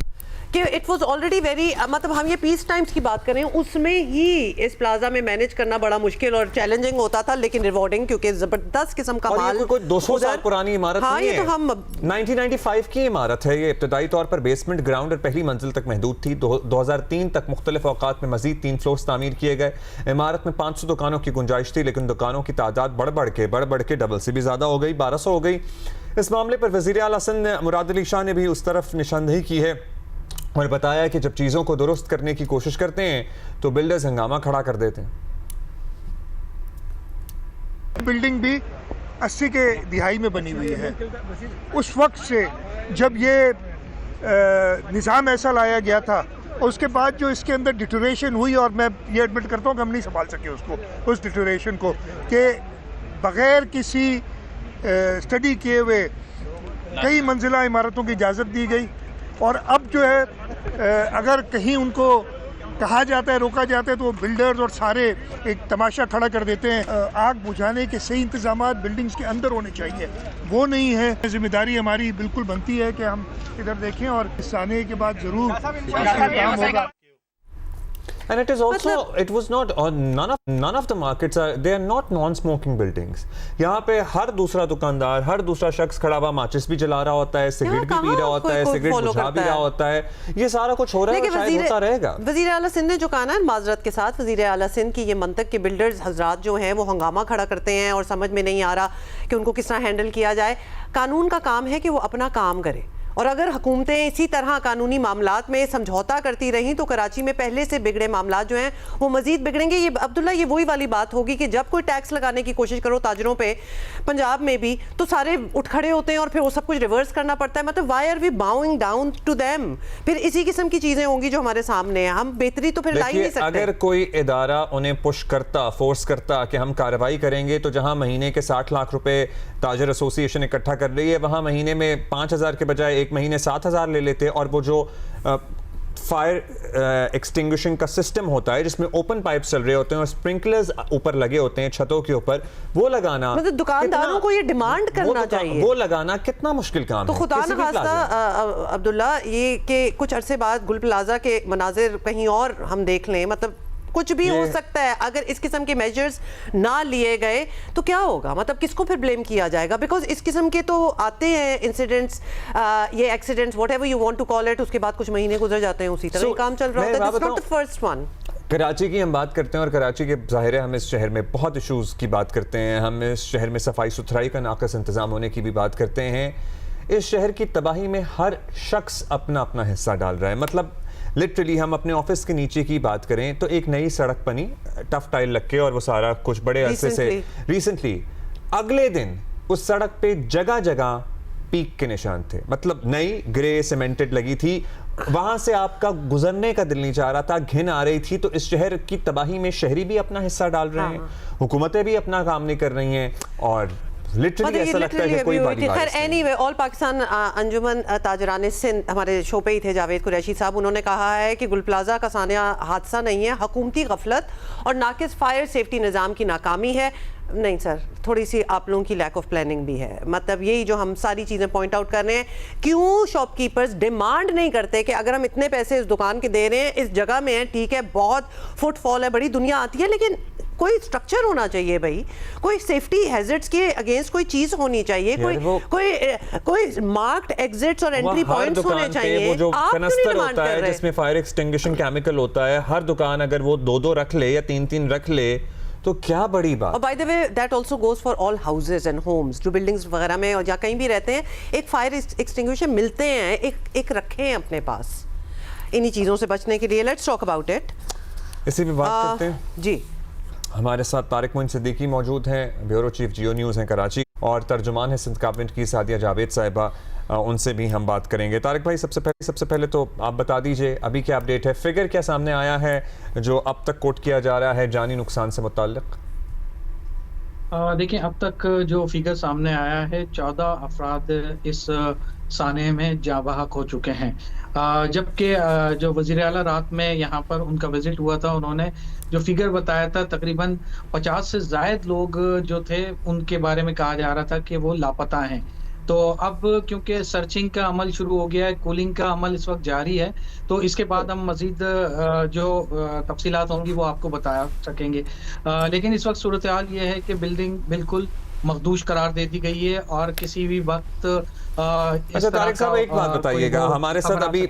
कि इट वाज ऑलरेडी वेरी, मतलब हम ये पीस टाइम्स की बात करें, उसमें ही इस प्लाजा में मैनेज करना बड़ा मुश्किल और चैलेंजिंग होता था, लेकिन रिवॉर्डिंग, क्योंकि जबरदस्त किस्म का माल। कोई 200 साल पुरानी इमारत नहीं है, ये तो हम 1995 की इमारत है। ये इब्तदाई तौर पर बेसमेंट, ग्राउंड और पहली मंजिल तक महदूद थी। 2003 तक मुख्तलिफ औकात में मजीद 3 फ्लोर्स तामीर किए गए। इमारत में 500 दुकानों की गुंजाइश थी, लेकिन दुकानों की तादाद बढ़ के डबल से भी ज्यादा हो गई, 1200 हो गई। इस मामले पर वज़ीर आला सिंध मुराद अली शाह ने भी उस तरफ निशानदेही की है। और बताया कि जब चीज़ों को दुरुस्त करने की कोशिश करते हैं तो बिल्डर्स हंगामा खड़ा कर देते हैं। बिल्डिंग भी 80 के दिहाई में बनी हुई है। उस वक्त से जब ये निज़ाम ऐसा लाया गया था, उसके बाद जो इसके अंदर डिटोरेशन हुई, और मैं ये एडमिट करता हूँ कि हम नहीं संभाल सके उसको, उस डिटोरेशन को, कि बग़ैर किसी स्टडी किए हुए कई मंजिला इमारतों की इजाज़त दी गई। और अब जो है अगर कहीं उनको कहा जाता है, रोका जाता है, तो बिल्डर्स और सारे एक तमाशा खड़ा कर देते हैं। आग बुझाने के सही इंतजाम बिल्डिंग्स के अंदर होने चाहिए, वो नहीं है। जिम्मेदारी हमारी बिल्कुल बनती है कि हम इधर देखें और इस आने के बाद जरूर काम होगा। And it is also, it was not, none of the markets are, they are not non-smoking buildings. यहाँ पे हर दूसरा दुकानदार, हर दूसरा शख्स खड़ा हुआ माचिस भी जला रहा होता है, सिगरेट भी पी रहा होता है, सिगरेट बुझा भी रहा होता है। ये सारा कुछ हो रहा है, शायद होता रहेगा। वज़ीर आला सिंध ने जो कहा ना, माजरत के साथ, वज़ीर आला सिंध की ये मंतक के बिल्डर्स हजरात जो हैं वो हंगामा खड़ा करते हैं और समझ में नहीं आ रहा कि उनको किस तरह हैंडल किया जाए। कानून का काम है कि वो अपना काम करे, और अगर हुकूमतें इसी तरह कानूनी मामलात में समझौता करती रहीं तो कराची में पहले से बिगड़े मामलात जो हैं वो मजीद बिगड़ेंगे। ये अब्दुल्ला, ये वही वाली बात होगी कि जब कोई टैक्स लगाने की कोशिश करो ताजरों पे, पंजाब में भी, तो सारे उठ खड़े होते हैं और फिर वो सब कुछ रिवर्स करना पड़ता है। मतलब why are we bowing down to them? फिर इसी किस्म की चीजें होंगी जो हमारे सामने है, हम बेहतरी तो फिर ला ही नहीं सकते। अगर कोई इदारा उन्हें पुश करता, फोर्स करता कि हम कार्रवाई करेंगे, तो जहां महीने के 60 लाख रुपए ताजर एसोसिएशन इकट्ठा कर रही है, वहां महीने में 5,000 के बजाय एक महीने 7,000 ले लेते। और वो जो फायर एक्सटिंग्विशिंग का सिस्टम होता है जिसमें ओपन पाइप चल रहे होते हैं और स्प्रिंकलर्स ऊपर लगे होते हैं छतों के ऊपर, वो लगाना, मतलब दुकानदारों को ये डिमांड करना चाहिए, वो लगाना कितना मुश्किल काम तो है। खुदा न खास्ता अब्दुल्ला, ये कि कुछ अरसे बाद गुल प्लाजा के मनाजिर कहीं और हम देख लें, मतलब कुछ भी हो सकता है। अगर इस किस्म के मेजर्स ना लिए गए तो क्या होगा? मतलब किसको फिर ब्लेम किया जाएगा? बिकॉज इस किस्म के तो आते हैं इंसिडेंट्स, ये accidents, whatever you want to call it, उसके बाद कुछ महीने गुजर जाते हैं, उसी तरह काम चल रहा होता है। This is not the first one. Karachi की हम बात करते हैं और कराची के ज़ाहिर है हम इस शहर में बहुत इशूज़ की बात करते हैं, हम इस शहर में सफाई सुथराई का नाक़िस इंतज़ाम होने की भी बात करते हैं। इस शहर की तबाही में हर शख्स अपना अपना हिस्सा डाल रहा है। मतलब लिटरली हम अपने ऑफिस के नीचे की बात करें तो एक नई सड़क बनी, टफ टाइल लग के, और वो सारा कुछ बड़े अरसे से रिसेंटली, अगले दिन उस सड़क पे जगह जगह पीक के निशान थे। मतलब नई ग्रे सीमेंटेड लगी थी, वहां से आपका गुजरने का दिल नहीं चाह रहा था, घिन आ रही थी। तो इस शहर की तबाही में शहरी भी अपना हिस्सा डाल रहे हैं, हुकूमतें भी अपना काम नहीं कर रही हैं, और लिटरली ऐसा लगता है कि कोई बात नहीं। खैर एनीवे, ऑल पाकिस्तान अंजुमन ताजरान सिंध हमारे शो पे ही थे जावेद कुरैशी साहब, उन्होंने कहा है कि गुल प्लाजा का सानिया हादसा नहीं है, हुकूमती गफलत और नाकिस फायर सेफ्टी निज़ाम की नाकामी है। नहीं सर, थोड़ी सी आप लोगों की लैक ऑफ प्लानिंग भी है। मतलब यही जो हम सारी चीज़ें पॉइंट आउट कर रहे हैं, क्यों शॉपकीपर्स डिमांड नहीं करते कि अगर हम इतने पैसे इस दुकान के दे रहे हैं, इस जगह में है, ठीक है, बहुत फुटफॉल है, बड़ी दुनिया आती है, लेकिन कोई स्ट्रक्चर होना चाहिए भाई, कोई सेफ्टी हैजर्ड्स के अगेंस्ट कोई चीज होनी चाहिए, कोई मार्क्ड एग्जिट्स और एंट्री पॉइंट्स होने चाहिए। वो जो कनस्तर होता है जिसमें फायर एक्सटिंग्विशिंग केमिकल होता है, हर दुकान अगर वो 2-2 रख ले या 3-3 रख ले तो क्या बड़ी बात। और by the way that also goes for all houses and homes, जो बिल्डिंग्स वगैरह में और जहाँ कहीं भी रहते हैं, एक फायर एक्सटिंग्विशर मिलते हैं, एक रखें अपने पास इन्हीं चीज़ों से बचने के लिए। Let's talk about it. इसी पे बात करते हैं जी। हमारे साथ तारिक मोइन सिद्दीकी मौजूद हैं, ब्यूरो चीफ जियो न्यूज़ हैं कराची, और तर्जुमान है सिंध कैबिनेट की सादिया जावेद साहिबा, उनसे भी हम बात करेंगे। तारिक भाई, सबसे पहले तो आप बता दीजिए अभी क्या अपडेट है, फिगर क्या सामने आया है जो अब तक कोट किया जा रहा है जानी नुकसान से मुताल्लिक? देखिए, अब तक जो फिगर सामने आया है, 14 अफराद इस साने में जाँ बहक हो चुके हैं, जबकि जो वज़ीर आला रात में यहाँ पर उनका विजिट हुआ था, उन्होंने जो फिगर बताया था तकरीबन 50 से ज़ायद लोग जो थे उनके बारे में कहा जा रहा था कि वो लापता हैं। तो अब क्योंकि सर्चिंग का अमल शुरू हो गया है, कूलिंग का अमल इस वक्त जारी है, तो इसके बाद हम मज़ीद जो तफसीलात होंगी वो आपको बता सकेंगे। लेकिन इस वक्त सूरत हाल ये है कि बिल्डिंग बिल्कुल मखदूश करार दे दी गई है और किसी भी वक्त अच्छा तारिक साहब, एक बात बताइएगा, हमारे साथ अभी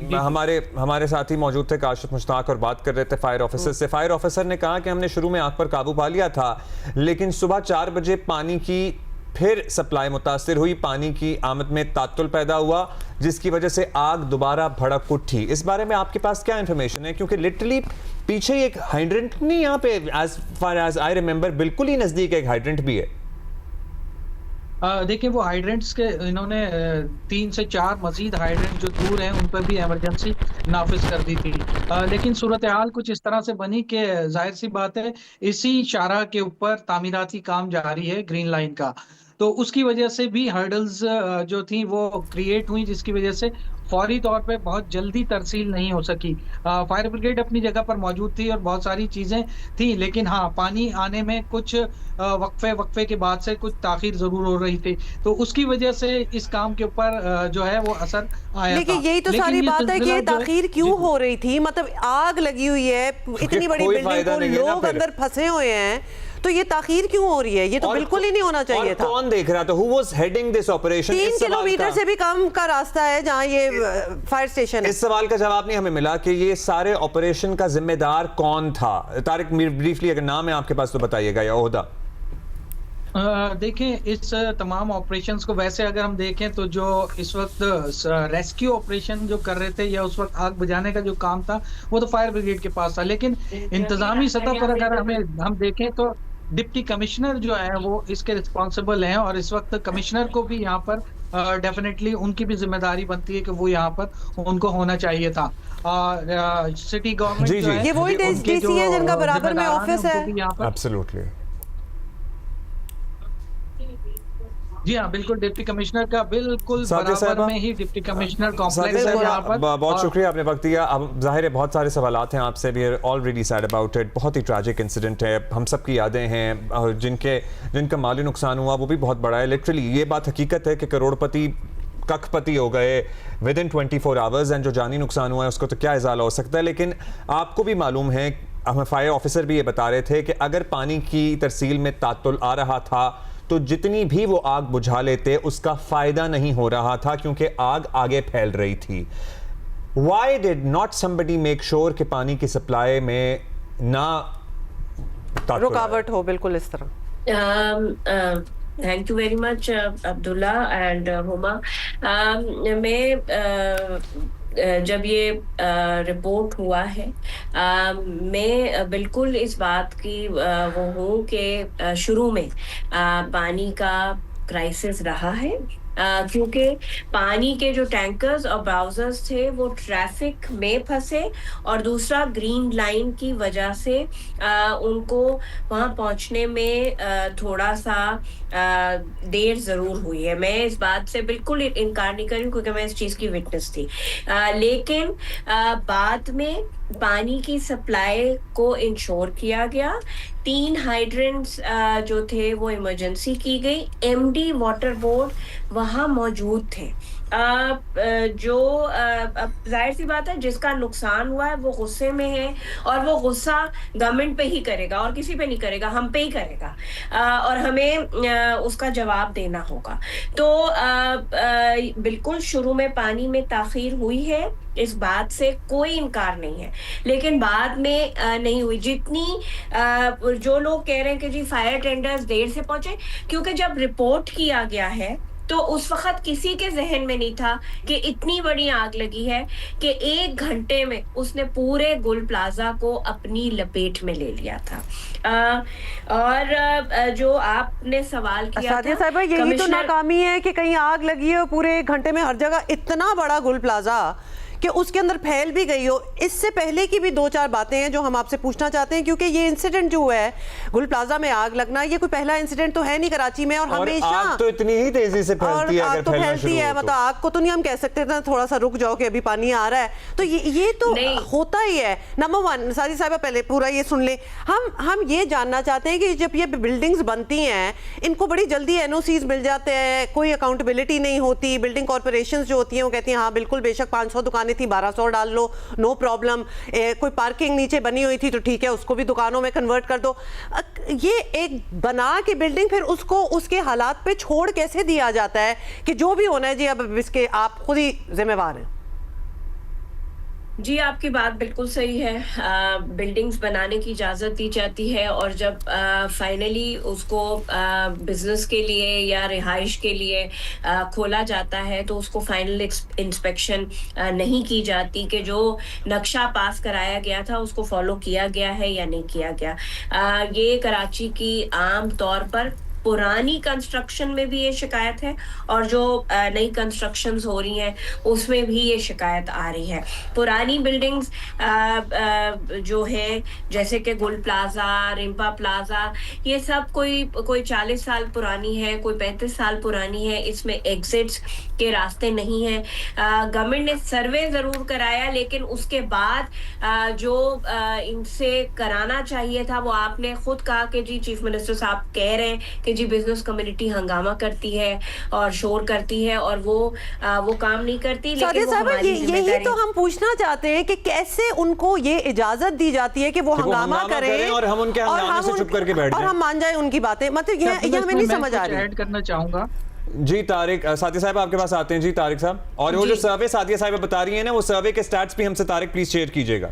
हमारे साथी मौजूद थे काशिफ मुश्ताक, और बात कर रहे थे फायर ऑफिसर से। फायर ऑफिसर ने कहा कि हमने शुरू में आग पर काबू पा लिया था, लेकिन सुबह 4 बजे पानी की फिर सप्लाई मुतासिर हुई, पानी की आमद में तात्तुल पैदा हुआ जिसकी वजह से आग दोबारा भड़क उठी। इस बारे में आपके पास क्या इंफॉर्मेशन है? क्योंकि लिटरली पीछे ही एक हाइड्रेंट नहीं, यहाँ पे as far as I remember बिल्कुल ही नजदीक एक हाइड्रेंट भी है। देखिए वो हाइड्रेंट्स के इन्होंने 3 से 4 मजीद हाइड्रेंट जो दूर हैं उन पर भी इमरजेंसी नाफिज कर दी थी। लेकिन सूरत हाल कुछ इस तरह से बनी कि जाहिर सी बात है इसी शाहराह के ऊपर तामीराती काम जारी है ग्रीन लाइन का, तो उसकी वजह से भी हर्डल्स जो थी वो क्रिएट हुई, जिसकी वजह से फौरी तौर पे बहुत जल्दी तरसील नहीं हो सकी। फायर ब्रिगेड अपनी जगह पर मौजूद थी और बहुत सारी चीज़ें थी, लेकिन हाँ पानी आने में कुछ वक्फे के बाद से कुछ ताखीर ज़रूर हो रही थी, तो उसकी वजह से इस काम के ऊपर जो है वो असर आया। लेकिन यही तो सारी बात है कि ये ताखीर क्यों हो रही थी? मतलब आग लगी हुई है, इतनी बड़ी बिल्डिंग को लोग अंदर फंसे हुए हैं, तो ये ताखीर क्यों हो रही है? ये तो बिल्कुल ही नहीं होना चाहिए था। कौन देख रहा था? Who was heading this operation? 3 kilometre से भी कम का रास्ता है जहां ये फायर स्टेशन है। इस सवाल का जवाब नहीं हमें मिला कि ये सारे ऑपरेशन का जिम्मेदार कौन था। तारिक ब्रीफली अगर नाम है आपके पास तो बताइएगा या ओहदा। देखें इस तमाम ऑपरेशंस को वैसे अगर हम देखें तो जो इस वक्त रेस्क्यू ऑपरेशन जो कर रहे थे या उस वक्त आग बुझाने का जो काम था वो तो फायर ब्रिगेड के पास था, लेकिन इंतजामी सतह पर अगर हम देखें तो डिप्टी कमिश्नर जो है वो इसके रिस्पॉन्सिबल हैं, और इस वक्त कमिश्नर को भी यहाँ पर डेफिनेटली उनकी भी जिम्मेदारी बनती है कि वो यहाँ पर उनको होना चाहिए था। सिटी गवर्नमेंट जो है ये वही डीसी है जिनका बराबर में ऑफिस है। एब्सोल्युटली जी हाँ, बिल्कुल डिप्टी कमिश्नर का बिल्कुल बराबर में ही डिप्टी कमिश्नर कॉम्प्लेक्स है यहाँ पर। बहुत शुक्रिया आपने वक्त दिया। अब जाहिर है बहुत सारे सवालात हैं आपसे भी, ऑलरेडी सैड अबाउट इट। बहुत ही ट्रैजिक इंसिडेंट है, हम सब की यादें हैं, जिनका माली नुकसान हुआ वो भी बहुत बड़ा है। लिटरली ये बात हकीकत है कि करोड़पति कखपति हो गए विद इन 24 आवर्स, एंड जो जानी नुकसान हुआ है उसको तो क्या इजाला हो सकता है। लेकिन आपको भी मालूम है, हमें फायर ऑफिसर भी ये बता रहे थे कि अगर पानी की तरसील में तात्तुल आ रहा था तो जितनी भी वो आग बुझा लेते उसका फायदा नहीं हो रहा था, क्योंकि आग आगे फैल रही थी। Why did not somebody make sure कि पानी की सप्लाई में ना रुकावट हो? बिल्कुल इस तरह। Thank you very much Abdullah and Huma. जब ये रिपोर्ट हुआ है मैं बिल्कुल इस बात की वो हूँ कि शुरू में पानी का क्राइसिस रहा है, क्योंकि पानी के जो टैंकर्स और ब्राउजर्स थे वो ट्रैफिक में फंसे, और दूसरा ग्रीन लाइन की वजह से उनको वहाँ पहुँचने में थोड़ा सा देर ज़रूर हुई है। मैं इस बात से बिल्कुल इनकार नहीं कर रही हूँ क्योंकि मैं इस चीज़ की विटनेस थी, लेकिन बाद में पानी की सप्लाई को इंश्योर किया गया। 3 हाइड्रेंट्स जो थे वो इमरजेंसी की गई। एमडी वाटर बोर्ड वहाँ मौजूद थे। जो जाहिर सी बात है जिसका नुकसान हुआ है वो गुस्से में है, और वो गुस्सा गवर्नमेंट पे ही करेगा और किसी पे नहीं करेगा, हम पे ही करेगा, और हमें उसका जवाब देना होगा। तो बिल्कुल शुरू में पानी में ताखीर हुई है, इस बात से कोई इनकार नहीं है, लेकिन बाद में नहीं हुई। जितनी जो लोग कह रहे हैं कि जी फायर टेंडर्स देर से पहुंचे, क्योंकि जब रिपोर्ट किया गया है तो उस वक्त किसी के जहन में नहीं था कि इतनी बड़ी आग लगी है कि 1 घंटे में उसने पूरे गुल प्लाजा को अपनी लपेट में ले लिया था। और जो आपने सवाल किया था साहब, यही तो नाकामी है कि कहीं आग लगी है पूरे 1 घंटे में हर जगह इतना बड़ा गुल प्लाजा कि उसके अंदर फैल भी गई हो। इससे पहले की भी 2-4 बातें हैं जो हम आपसे पूछना चाहते हैं, क्योंकि ये इंसिडेंट जो है गुल प्लाजा में आग लगना, ये कोई पहला इंसिडेंट तो है नहीं कराची में, और हमेशा आग तो इतनी ही तेजी से फैलती है, आग तो फैलती है, मतलब आग को तो नहीं हम कह सकते थे थोड़ा सा रुक जाओ कि अभी पानी आ रहा है, तो ये तो होता ही है। नंबर 1 सादी साहिबा पहले पूरा ये सुन ले, हम ये जानना चाहते हैं कि जब ये बिल्डिंग्स बनती हैं इनको बड़ी जल्दी NOCs मिल जाते हैं, कोई अकाउंटेबिलिटी नहीं होती। बिल्डिंग कॉर्पोरेशन जो होती हैं वो कहती हैं हाँ बिल्कुल बेशक 500 दुकानें थी 1200 डाल लो, नो प्रॉब्लम। कोई पार्किंग नीचे बनी हुई थी तो ठीक है उसको भी दुकानों में कन्वर्ट कर दो। ये एक बना के बिल्डिंग फिर उसको उसके हालात पे छोड़ कैसे दिया जाता है कि जो भी होना है जी अब इसके आप खुद ही जिम्मेवार हैं? जी, आपकी बात बिल्कुल सही है। बिल्डिंग्स बनाने की इजाज़त दी जाती है और जब फाइनली उसको बिज़नेस के लिए या रिहाइश के लिए खोला जाता है तो उसको फाइनल इंस्पेक्शन नहीं की जाती कि जो नक्शा पास कराया गया था उसको फॉलो किया गया है या नहीं किया गया। ये कराची की आम तौर पर पुरानी कंस्ट्रक्शन में भी ये शिकायत है और जो नई कंस्ट्रक्शंस हो रही हैं उसमें भी ये शिकायत आ रही है। पुरानी बिल्डिंग्स जो है जैसे कि गुल प्लाजा, रिम्पा प्लाजा, ये सब कोई 40 साल पुरानी है, कोई 35 साल पुरानी है। इसमें एग्जिट्स के रास्ते नहीं हैं। गवर्नमेंट ने सर्वे ज़रूर कराया लेकिन उसके बाद जो इनसे कराना चाहिए था वो आपने खुद कहा कि जी चीफ मिनिस्टर साहब कह रहे हैं कि जी बिजनेस कम्युनिटी हंगामा करती है और शोर करती है और वो काम नहीं करती। सादिया साहब, यही तो हम पूछना चाहते हैं कि कैसे उनको ये इजाजत दी जाती है कि वो हंगामा करें और हम उनके हंगामे से चुप करके बैठ जाएं और हम मान जाए उनकी बातें। मतलब ये हमें नहीं समझ आ रही। ऐड करना चाहूंगा जी तारिक, सादिया साहब आपके पास आते हैं। जी तारिक साहब, और वो जो सर्वे सादिया साहब बता रही है ना, वो सर्वे के स्टैट्स भी हमसे तारिक प्लीज शेयर कीजिएगा।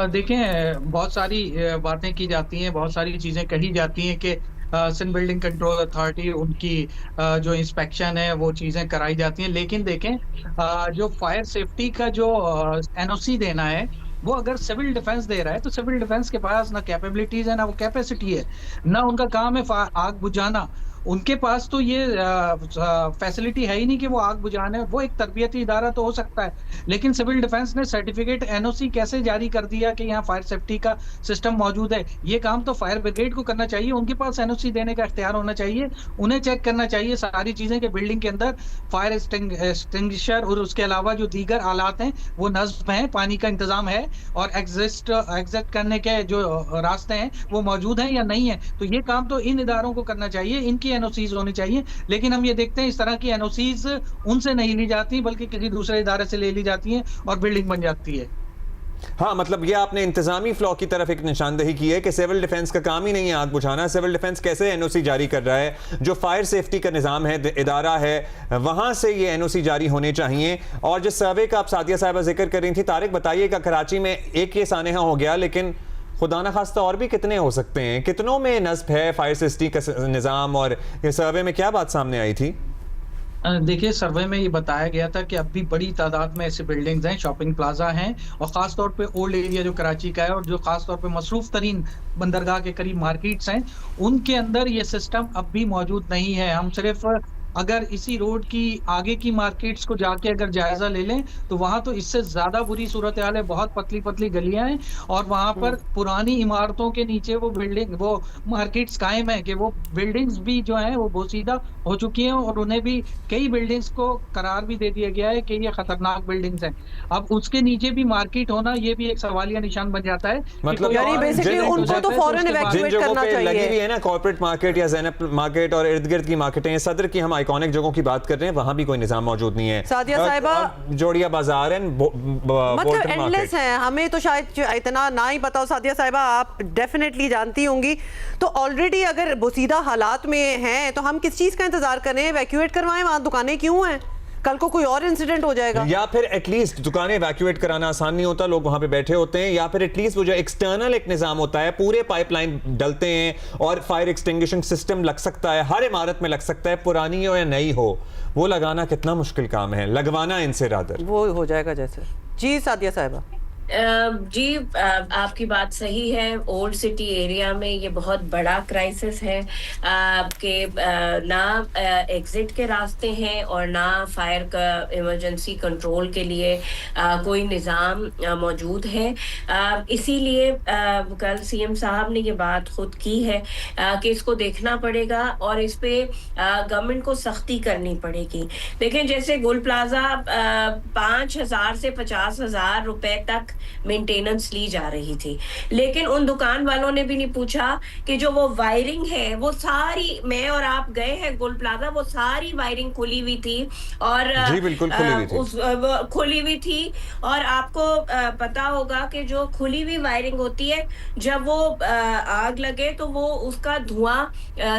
देखें, बहुत सारी बातें की जाती हैं, बहुत सारी चीजें कही जाती हैं कि सिंध बिल्डिंग कंट्रोल अथॉरिटी उनकी जो इंस्पेक्शन है वो चीजें कराई जाती हैं, लेकिन देखें जो फायर सेफ्टी का जो एनओसी देना है वो अगर सिविल डिफेंस दे रहा है तो सिविल डिफेंस के पास ना कैपेबिलिटीज है ना वो कैपेसिटी है, ना उनका काम है आग बुझाना। उनके पास तो ये फैसिलिटी है ही नहीं कि वो आग बुझाने। वो एक तरबियती इदारा तो हो सकता है, लेकिन सिविल डिफेंस ने सर्टिफिकेट एनओसी कैसे जारी कर दिया कि यहाँ फायर सेफ्टी का सिस्टम मौजूद है? ये काम तो फायर ब्रिगेड को करना चाहिए। उनके पास एनओसी देने का इख्तियार होना चाहिए। उन्हें चेक करना चाहिए सारी चीजें कि बिल्डिंग के अंदर फायर एक्सटिंग्विशर और उसके अलावा जो दीगर आलात हैं वो नस्ब हैं, पानी का इंतजाम है और एग्जिट करने के जो रास्ते हैं वो मौजूद हैं या नहीं है। तो ये काम तो इन इदारों को करना चाहिए, इनकी एनओसीज होनी चाहिए। लेकिन हम ये देखते हैं इस तरह की एनओसीज उनसे नहीं ली जाती बल्कि किसी दूसरे इदारे से ले ली जाती हैं और बिल्डिंग बन जाती है। हाँ, मतलब ये आपने इंतजामी फ्लॉ की तरफ एक निशानदेही की है कि सिविल डिफेंस का काम ही नहीं है आग बुझाना। सिविल डिफेंस कैसे एनओसी जारी कर रहा है? जो फायर सेफ्टी का निज़ाम है, इदारा है, वहां से ये एनओसी जारी होने चाहिए। और जिस सर्वे का आप सादिया साहिबा जिक्र कर रही थी, तारिक बताइएगा, कराची में एक ये सानेहा हो गया, लेकिन खुदा न खास्ता और भी कितने हो सकते हैं? कितनों में नस्ब है फायर सेफ्टी का निज़ाम? और ये सर्वे में क्या बात सामने आई थी? देखिए, सर्वे में ये बताया गया था कि अब भी बड़ी तादाद में ऐसे बिल्डिंग्स हैं, शॉपिंग प्लाजा हैं और ख़ास तौर पे ओल्ड एरिया जो कराची का है और जो ख़ास तौर पे मसरूफ़ तरीन बंदरगाह के करीब मार्केट्स हैं, उनके अंदर ये सिस्टम अब भी मौजूद नहीं है। हम सिर्फ अगर इसी रोड की आगे की मार्केट्स को जाके अगर जायजा ले लें तो वहां तो इससे ज्यादा बुरी सूरत हाल है। बहुत पतली पतली गलियां हैं और वहां पर पुरानी इमारतों के नीचे वो मार्केट्स कायम है कि वो बिल्डिंग्स भी जो हैं वो बोसीदा हो चुकी हैं और उन्हें भी कई बिल्डिंग्स को करार भी दे दिया गया है कि ये खतरनाक बिल्डिंग्स हैं। अब उसके नीचे भी मार्केट होना ये भी एक सवालिया निशान बन जाता है। मतलब उनको तो फौरन इवैक्यूएट करना चाहिए। लगी हुई है ना कॉर्पोरेट मार्केट या ज़ैनब मार्केट और इर्द गिर्द की मार्केटें, सदर की हम आइकॉनिक जगहों की बात कर रहे हैं, वहां भी कोई निजाम मौजूद नहीं है। सादिया साहिबा, जोड़िया बाजार है, मतलब एंडलेस है। हमें तो शायद इतना ना ही पता हो। सादिया साहिबा, आप डेफिनेटली जानती होंगी। तो ऑलरेडी अगर बोसीदा हालात में हैं तो हम किस चीज का इंतजार करें? इवैक्यूएट करवाएं, वहां दुकानें क्यों हैं? कल को कोई और इंसिडेंट हो जाएगा। या फिर एटलीस्ट दुकानें इवैक्यूएट कराना आसान नहीं होता, लोग वहां पे बैठे होते हैं। या फिर एटलीस्ट वो जो एक्सटर्नल एक निजाम होता है, पूरे पाइपलाइन डलते हैं और फायर एक्सटिंग्विशिंग सिस्टम लग सकता है, हर इमारत में लग सकता है, पुरानी हो या नई हो, वो लगाना कितना मुश्किल काम है। लगवाना इनसे रादर वो हो जाएगा जैसे। जी सादिया साहिबा। जी, आपकी बात सही है। ओल्ड सिटी एरिया में ये बहुत बड़ा क्राइसिस है कि ना एग्जिट के रास्ते हैं और ना फायर का इमरजेंसी कंट्रोल के लिए कोई निज़ाम मौजूद है। इसीलिए कल सीएम साहब ने ये बात खुद की है कि इसको देखना पड़ेगा और इस पे गवर्नमेंट को सख्ती करनी पड़ेगी। देखें, जैसे गुल प्लाजा 5,000 से 50,000 रुपए तक मेंटेनेंस ली जा रही थी। लेकिन उन दुकान वालों ने भी नहीं पूछा कि जो वो वायरिंग है वो सारी, मैं और आप गए हैं गोल्ड प्लाजा, वो सारी वायरिंग खुली हुई थी और जी बिल्कुल खुली हुई थी। खुली हुई थी। और आपको पता होगा कि जो खुली हुई वायरिंग होती है, जब वो आग लगे तो वो उसका धुआं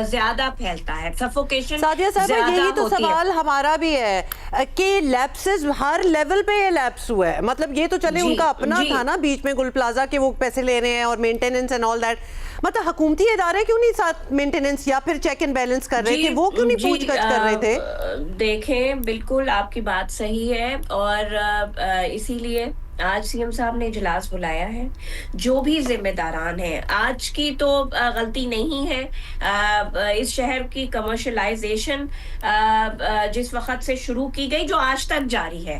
ज्यादा फैलता है, सफोकेशन सादिया साहब, यही तो सवाल हमारा भी है कि लैप्सेस हर लेवल पे ये लैप्स हुआ है। मतलब ये तो चले उनका अपना था ना बीच में गोल्ड प्लाजा के, वो पैसे ले रहे हैं और मेंटेनेंस एंड ऑल दैट, मतलब हुकूमती इदारे क्यों नहीं साथ मेंटेनेंस या फिर चेक एंड बैलेंस कर रहे थे, वो क्यों नहीं पूछताछ कर रहे थे? देखें, बिल्कुल आपकी बात सही है और इसीलिए आज सीएम साहब ने इजलास बुलाया है। जो भी जिम्मेदारान हैं, आज की तो गलती नहीं है, इस शहर की कमर्शलाइजेशन जिस वक्त से शुरू की गई, जो आज तक जारी है,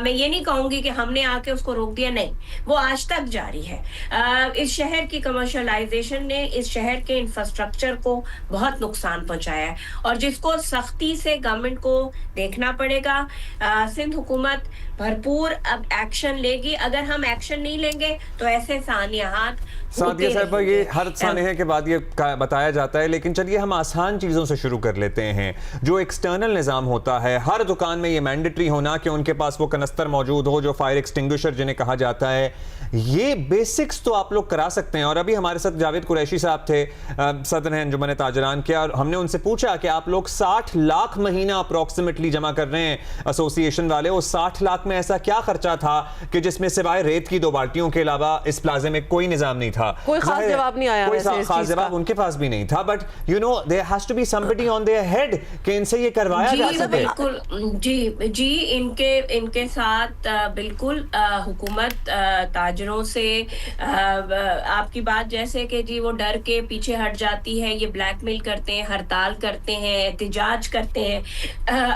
मैं ये नहीं कहूँगी कि हमने आके उसको रोक दिया, नहीं, वो आज तक जारी है। इस शहर की कमर्शलाइजेशन ने इस शहर के इंफ्रास्ट्रक्चर को बहुत नुकसान पहुँचाया है और जिसको सख्ती से गवर्नमेंट को देखना पड़ेगा। सिंध हुकूमत भरपूर अब एक्शन लेगी। अगर हम एक्शन नहीं लेंगे तो ऐसे सानियात सादिया साहब, ये हर सानहे के बाद ये बताया जाता है, लेकिन चलिए हम आसान चीज़ों से शुरू कर लेते हैं। जो एक्सटर्नल निज़ाम होता है, हर दुकान में ये मैंडेटरी होना कि उनके पास वो कनस्तर मौजूद हो, जो फायर एक्सटिंग्विशर जिन्हें कहा जाता है, ये बेसिक्स तो आप लोग करा सकते हैं। और अभी हमारे साथ जावेद कुरैशी साहब थे, सदर हैं अंजुमन ताजरान के, और हमने उनसे पूछा कि आप लोग 60 लाख महीना अप्रॉक्सीमेटली जमा कर रहे हैं एसोसिएशन वाले, वो 60 लाख में ऐसा क्या खर्चा था कि जिसमें सिवाय रेत की 2 बाल्टियों के अलावा इस प्लाजे में कोई निजाम नहीं था? कोई खास जवाब नहीं आया, कोई खास जवाब उनके पास भी नहीं था, but you know there has to be somebody on their head कि इनसे ये करवाया जा सके। बिल्कुल जी इनके साथ बिल्कुल हुकूमत ताजरों से आपकी बात जैसे कि जी वो डर के पीछे हट जाती है, ये ब्लैकमेल करते हैं, हड़ताल करते हैं, एहतिजाज करते हैं।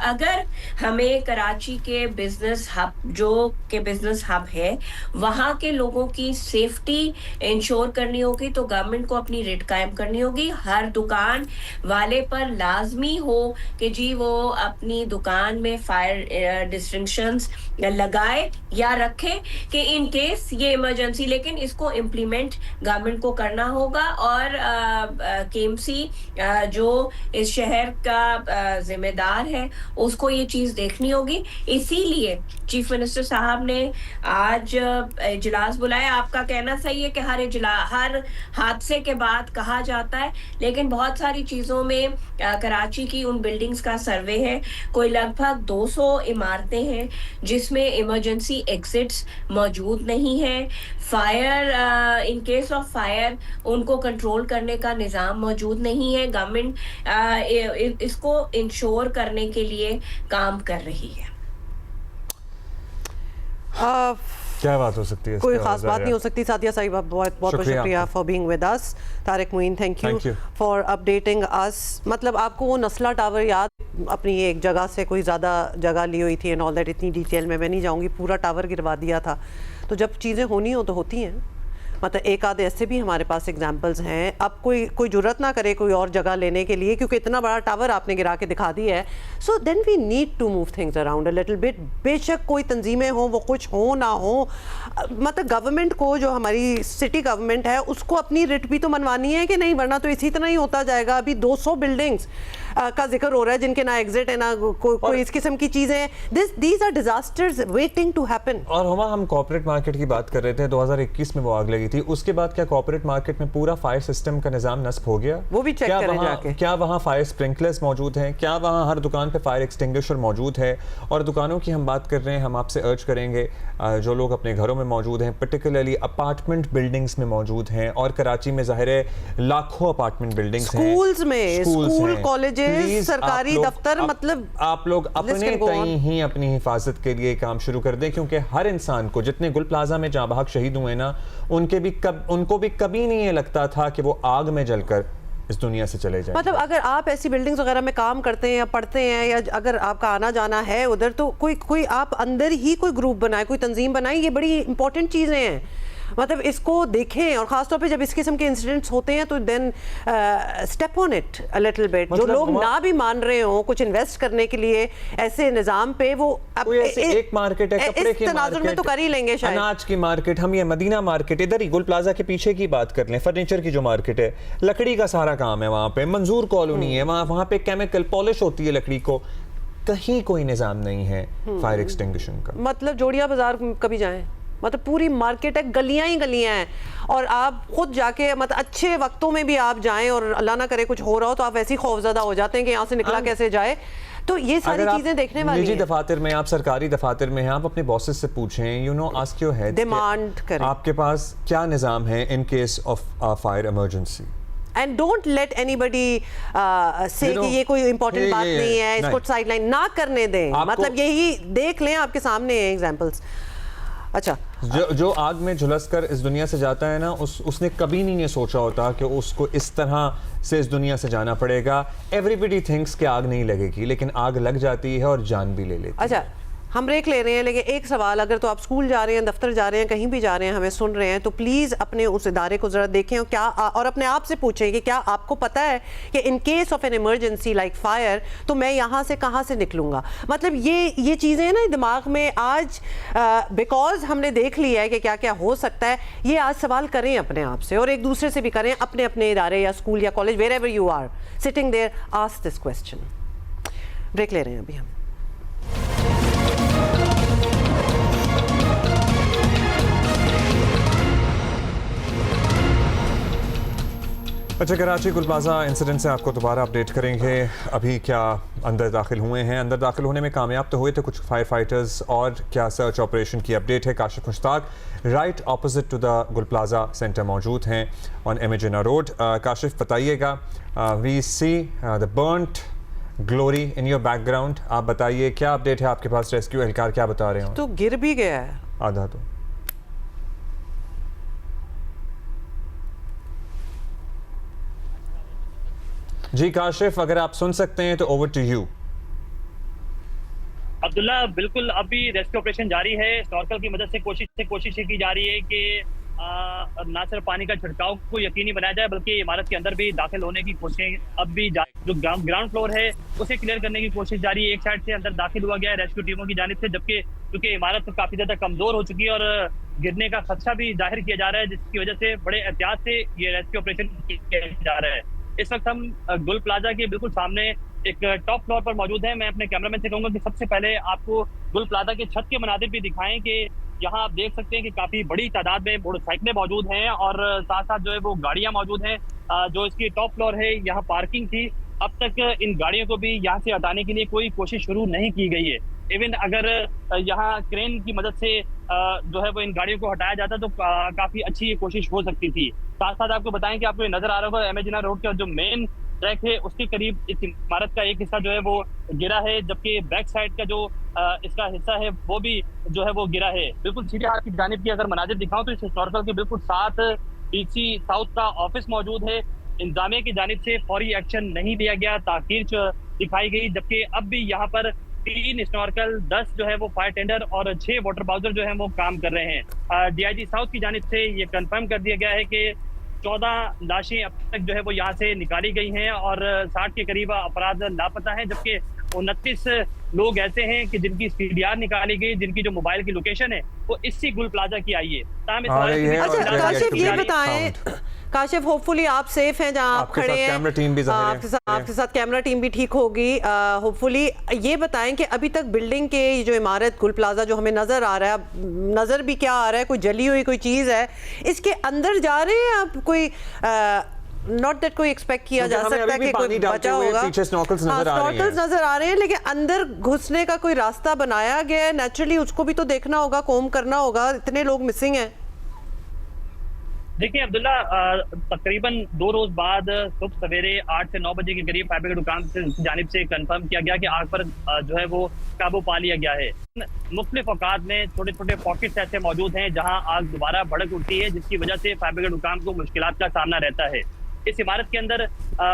अगर हमें कराची के बिजनेस हब, जो के बिजनेस हब है, वहाँ के लोगों की सेफ्टी इंश्योर करनी होगी तो गवर्नमेंट को अपनी रेट कायम करनी होगी। हर दुकान वाले पर लाजमी हो कि जी वो अपनी दुकान में फायर डिस्टिंक्शंस लगाए या रखे कि इन केस ये इमरजेंसी, लेकिन इसको इम्प्लीमेंट गवर्नमेंट को करना होगा और केएमसी जो इस शहर का जिम्मेदार है उसको ये चीज देखनी होगी। इसीलिए चीफ मिनिस्टर साहब ने आज इजलास बुलाया। आपका कहना सही है कि हर हादसे के बाद कहा जाता है, लेकिन बहुत सारी चीजों में कराची की उन बिल्डिंग्स का सर्वे है, कोई लगभग 200 इमारतें हैं जिसमें इमरजेंसी एग्जिट्स मौजूद नहीं है। Fire in case of fire उनको कंट्रोल करने का निज़ाम मौजूद नहीं है। गवर्नमेंट इसको इंश्योर करने के लिए काम कर रही है। क्या बात हो सकती है? कोई खास बात नहीं हो सकती। सादिया साहिबा, बहुत बहुत शुक्रिया for being with us. Tariq Moin, thank you for updating us. मतलब आपको वो नस्ला टावर याद, अपनी एक जगह से कोई ज़्यादा जगह ली हुई थी एंड ऑल दैट, इतनी डिटेल में मैं नहीं जाऊँगी, पूरा टावर गिरवा दिया था। तो जब चीज़ें होनी हो तो होती हैं, मतलब एक आधे ऐसे भी हमारे पास एग्जांपल्स हैं। अब कोई जुर्रत ना करे कोई और जगह लेने के लिए, क्योंकि इतना बड़ा टावर आपने गिरा के दिखा दिया है। So then we need to move things around a little bit. बेशक कोई तंजीमें हों, वो कुछ हो ना हो, मतलब गवर्नमेंट को, जो हमारी सिटी गवर्नमेंट है, उसको अपनी रिट भी तो मनवानी है कि नहीं, वरना तो इसी तरह ही होता जाएगा। अभी 200 बिल्डिंग्स का जिक्र हो रहा है जिनके ना एग्जिट है ना कोई इस किस्म की चीज़ें। These are disasters waiting to happen. और हम कॉर्पोरेट मार्केट की बात कर रहे थे, 2021 में वो आग लगी थी, उसके बाद क्या कॉर्पोरेट मार्केट में पूरा फायर सिस्टम का निजाम नस्ब हो गया? वो भी चेक करें जाके। क्या वहाँ फायर स्प्रिंकलर्स मौजूद हैं? क्या वहाँ हर दुकान पे फायर एक्सटिंग्विशर मौजूद है? और दुकानों की हम बात कर रहे हैं, हम आपसे अर्ज करेंगे जो लोग अपने घरों में मौजूद हैं, पर्टिकुलरली अपार्टमेंट बिल्डिंग्स में मौजूद हैं, और कराची में जाहिर है लाखों अपार्टमेंट बिल्डिंग्स हैं, स्कूल्स में, स्कूल, कॉलेजेस, सरकारी दफ्तर, मतलब आप लोग अपने तय ही अपनी हिफाजत के लिए काम शुरू कर दें, क्योंकि हर इंसान को, जितने गुल प्लाजा में जहाँ भाग शहीद हुए ना, उनको भी कभी नहीं ये लगता था कि वो आग में जलकर इस दुनिया से चले जाएं। मतलब अगर आप ऐसी बिल्डिंग्स वगैरह में काम करते हैं या पढ़ते हैं, या अगर आपका आना जाना है उधर, तो कोई आप अंदर ही कोई ग्रुप बनाए, कोई तंजीम बनाए, ये बड़ी इंपॉर्टेंट चीज़ें हैं। मतलब इसको देखें, और खासतौर पे जब इस किस्म के इंसिडेंट्स होते हैं तो then step on it a little bit. जो लोग ना भी मान रहे हो कुछ इन्वेस्ट करने के लिए ऐसे निजाम पे, वो एक मार्केट है, कपड़े की तनाजुर में तो कर ही लेंगे शायद, अनाज की मार्केट, हम ये मदीना मार्केट, इधर ही गुल प्लाजा के पीछे की बात कर लें, फर्नीचर की जो मार्केट है, लकड़ी का सारा काम है वहाँ पे, मंजूर कॉलोनी है, वहाँ पे केमिकल पॉलिश होती है लकड़ी को, कहीं कोई निजाम नहीं है फायर एक्सटिंग्विशन का। मतलब जोड़िया बाजार कभी जाएं, मतलब पूरी मार्केट है, गलियां ही गलियां हैं, और आप खुद जाके मतलब अच्छे वक्तों में भी आप जाएं और अल्लाह ना करे कुछ हो रहा हो तो आप वैसे ही खौफजदा हो जाते हैं कि यहाँ से निकला कैसे जाए। तो ये सारी चीजें देखने वाली निजी हैं। दफातर में, आप सरकारी दफातर में हैं, आप अपने बॉसेस से पूछें, you know, ask your head, demand करें आपके पास क्या निजाम है इन case of fire emergency. And don't let anybody से कि ये कोई इंपॉर्टेंट बात नहीं है, इसको साइडलाइन ना करने दें, मतलब यही देख लें, आपके सामने है एग्जांपल्स। अच्छा, जो आग में झुलसकर इस दुनिया से जाता है ना, उसने कभी नहीं ये सोचा होता कि उसको इस तरह से इस दुनिया से जाना पड़ेगा। एवरीबडी थिंक्स कि आग नहीं लगेगी, लेकिन आग लग जाती है और जान भी ले लेती है। अच्छा, हम ब्रेक ले रहे हैं, लेकिन एक सवाल, अगर तो आप स्कूल जा रहे हैं, दफ्तर जा रहे हैं, कहीं भी जा रहे हैं, हमें सुन रहे हैं, तो प्लीज़ अपने उस इदारे को ज़रा देखें और क्या और अपने आप से पूछें कि क्या आपको पता है कि in case of an emergency like fire तो मैं यहाँ से कहाँ से निकलूँगा। मतलब ये चीज़ें ना दिमाग में आज बिकॉज हमने देख लिया है कि क्या क्या हो सकता है, ये आज सवाल करें अपने आप से और एक दूसरे से भी करें, अपने अपने इदारे या स्कूल या college, wherever you are sitting there, ask this question. Break ले रहे हैं अभी हम। अच्छा, कराची गुल प्लाजा इंसिडेंट से आपको दोबारा अपडेट करेंगे। अभी क्या अंदर दाखिल हुए हैं, अंदर दाखिल होने में कामयाब तो हुए थे कुछ फायर फाइटर्स, और क्या सर्च ऑपरेशन की अपडेट है। Kashif Mushtaq right opposite to the Gul plaza centre मौजूद हैं on M A Jinnah road. Kashif बताइएगा, we see the burnt glory in your background, आप बताइए क्या अपडेट है आपके पास, रेस्क्यू एहलकार क्या बता रहे हैं? तो गिर भी गया है आधा तो। जी काशिफ, अगर आप सुन सकते हैं तो ओवर टू यू। अब्दुल्ला, बिल्कुल अभी रेस्क्यू ऑपरेशन जारी है। स्नॉर्कल की मदद से कोशिश की जा रही है कि ना सिर्फ पानी का छिड़काव को यकीनी बनाया जाए, बल्कि इमारत के अंदर भी दाखिल होने की कोशिश अब भी जो ग्राउंड फ्लोर है उसे क्लियर करने की कोशिश जारी है। एक साइड से अंदर दाखिल हुआ गया है रेस्क्यू टीमों की जानिब से, जबकि क्योंकि इमारत काफी ज्यादा कमजोर हो चुकी है और गिरने का खदशा भी जाहिर किया जा रहा है, जिसकी वजह से बड़े एहतियात से ये रेस्क्यू ऑपरेशन किया जा रहा है। इस वक्त हम गुल प्लाजा के बिल्कुल सामने एक टॉप फ्लोर पर मौजूद हैं। मैं अपने कैमरामैन से कहूंगा कि सबसे पहले आपको गुल प्लाजा के छत के मनाजिर भी दिखाएं कि यहाँ आप देख सकते हैं कि काफी बड़ी तादाद में मोटरसाइकिलें मौजूद हैं और साथ साथ जो है वो गाड़ियां मौजूद हैं। जो इसकी टॉप फ्लोर है, यहाँ पार्किंग थी, अब तक इन गाड़ियों को भी यहाँ से हटाने के लिए कोई कोशिश शुरू नहीं की गई है। इवन अगर यहाँ क्रेन की मदद से जो है वो इन गाड़ियों को हटाया जाता तो काफी अच्छी ये कोशिश हो सकती थी। साथ साथ आपको बताएं कि आपको ये नजर आ रहा होगा एम ए जिन्ना रोड का जो मेन ट्रैक है उसके करीब इस इमारत का एक हिस्सा जो है वो गिरा है, जबकि बैक साइड का जो इसका हिस्सा है वो भी जो है वो गिरा है। बिल्कुल सीधे हाथ की जानिब की अगर मनाजिर दिखाऊं तो इस हिस्टोरिकल के बिल्कुल साथ डीसी साउथ का ऑफिस मौजूद है। इंतजामिया की जानिब से फौरी एक्शन नहीं लिया गया, ताकीर दिखाई गई, जबकि अब भी यहाँ पर 3 स्नॉर्कल, 10 जो है वो फायर टेंडर और 6 वाटर बाउजर जो है वो काम कर रहे हैं। डीआईजी साउथ की जानिब से ये कंफर्म कर दिया गया है कि 14 लाशें अब तक जो है वो यहाँ से निकाली गई हैं और 60 के करीब अपराध लापता हैं, जबकि 29 लोग ऐसे हैं कि जिनकी सीडीआर निकाली गई, जिनकी जो मोबाइल की लोकेशन है वो इसी गुल प्लाजा की आई है। अच्छा काशिफ, ये बताएं, काशिफ होपफुली आप सेफ हैं जहां आप खड़े हैं, आपके साथ कैमरा टीम भी ठीक होगी होपफुली। ये बताएं कि अभी तक बिल्डिंग के जो इमारत गुल प्लाजा जो हमें नजर आ रहा है, नजर भी क्या आ रहा है, कोई जली हुई कोई चीज है, इसके अंदर जा रहे हैं आप? कोई नॉट दैट कोई एक्सपेक्ट किया जा सकता है कि कोई बचा होगा, पीछे स्नॉर्कल्स नजर आ रहे हैं, लेकिन अंदर घुसने का कोई रास्ता बनाया गया है? नेचुरली उसको भी तो देखना होगा, कोम करना होगा, इतने लोग मिसिंग हैं। देखिए अब्दुल्ला, तकरीबन 2 रोज बाद सुबह सवेरे 8 से 9 बजे के करीब फायर ब्रिगेड हुकाम से जानिब से कंफर्म किया गया कि आग पर जो है वो काबू पा लिया गया है। मुख्तलिफ औकात में छोटे छोटे पॉकेट्स ऐसे मौजूद हैं जहां आग दोबारा भड़क उठती है, जिसकी वजह से फायर ब्रिगेड हुकाम को मुश्किलात का सामना रहता है। इस इमारत के अंदर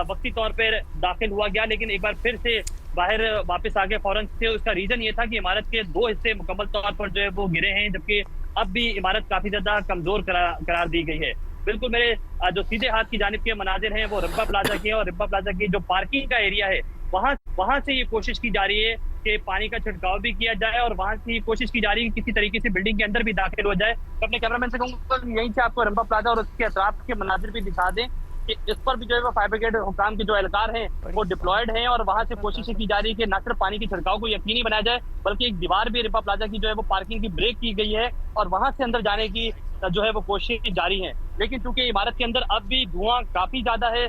वक्ती तौर पर दाखिल हुआ गया, लेकिन एक बार फिर से बाहर वापस आ गए फौरन से। उसका रीजन ये था कि इमारत के 2 हिस्से मुकम्मल तौर पर जो है वो गिरे हैं, जबकि अब भी इमारत काफी ज्यादा कमजोर करार दी गई है। बिल्कुल मेरे जो सीधे हाथ की जानिब के मनाजिर हैं वो रिब्बा प्लाजा के हैं, और रिब्बा प्लाजा की जो पार्किंग का एरिया है वहां से ये कोशिश की जा रही है कि पानी का छिड़काव भी किया जाए, और वहां से कोशिश की जा रही है कि किसी तरीके से बिल्डिंग के अंदर भी दाखिल हो जाए। तो अपने कैमरामैन से कहूँगा यहीं से आपको रिब्बा प्लाजा और उसके अतराफ के मनाजिर भी दिखा दें कि इस पर भी जो है वो फायर ब्रिगेड हुकाम के जो एहलकार हैं वो डिप्लॉयड हैं, और वहां से कोशिश की जा रही है कि न सिर्फ पानी के छिड़काव को यकीनी बनाया जाए बल्कि एक दीवार भी रिब्बा प्लाजा की जो है वो पार्किंग की ब्रेक की गई है, और वहां से अंदर जाने की जो है वो कोशिश जारी है। लेकिन चूंकि इमारत के अंदर अब भी धुआं काफी ज्यादा है,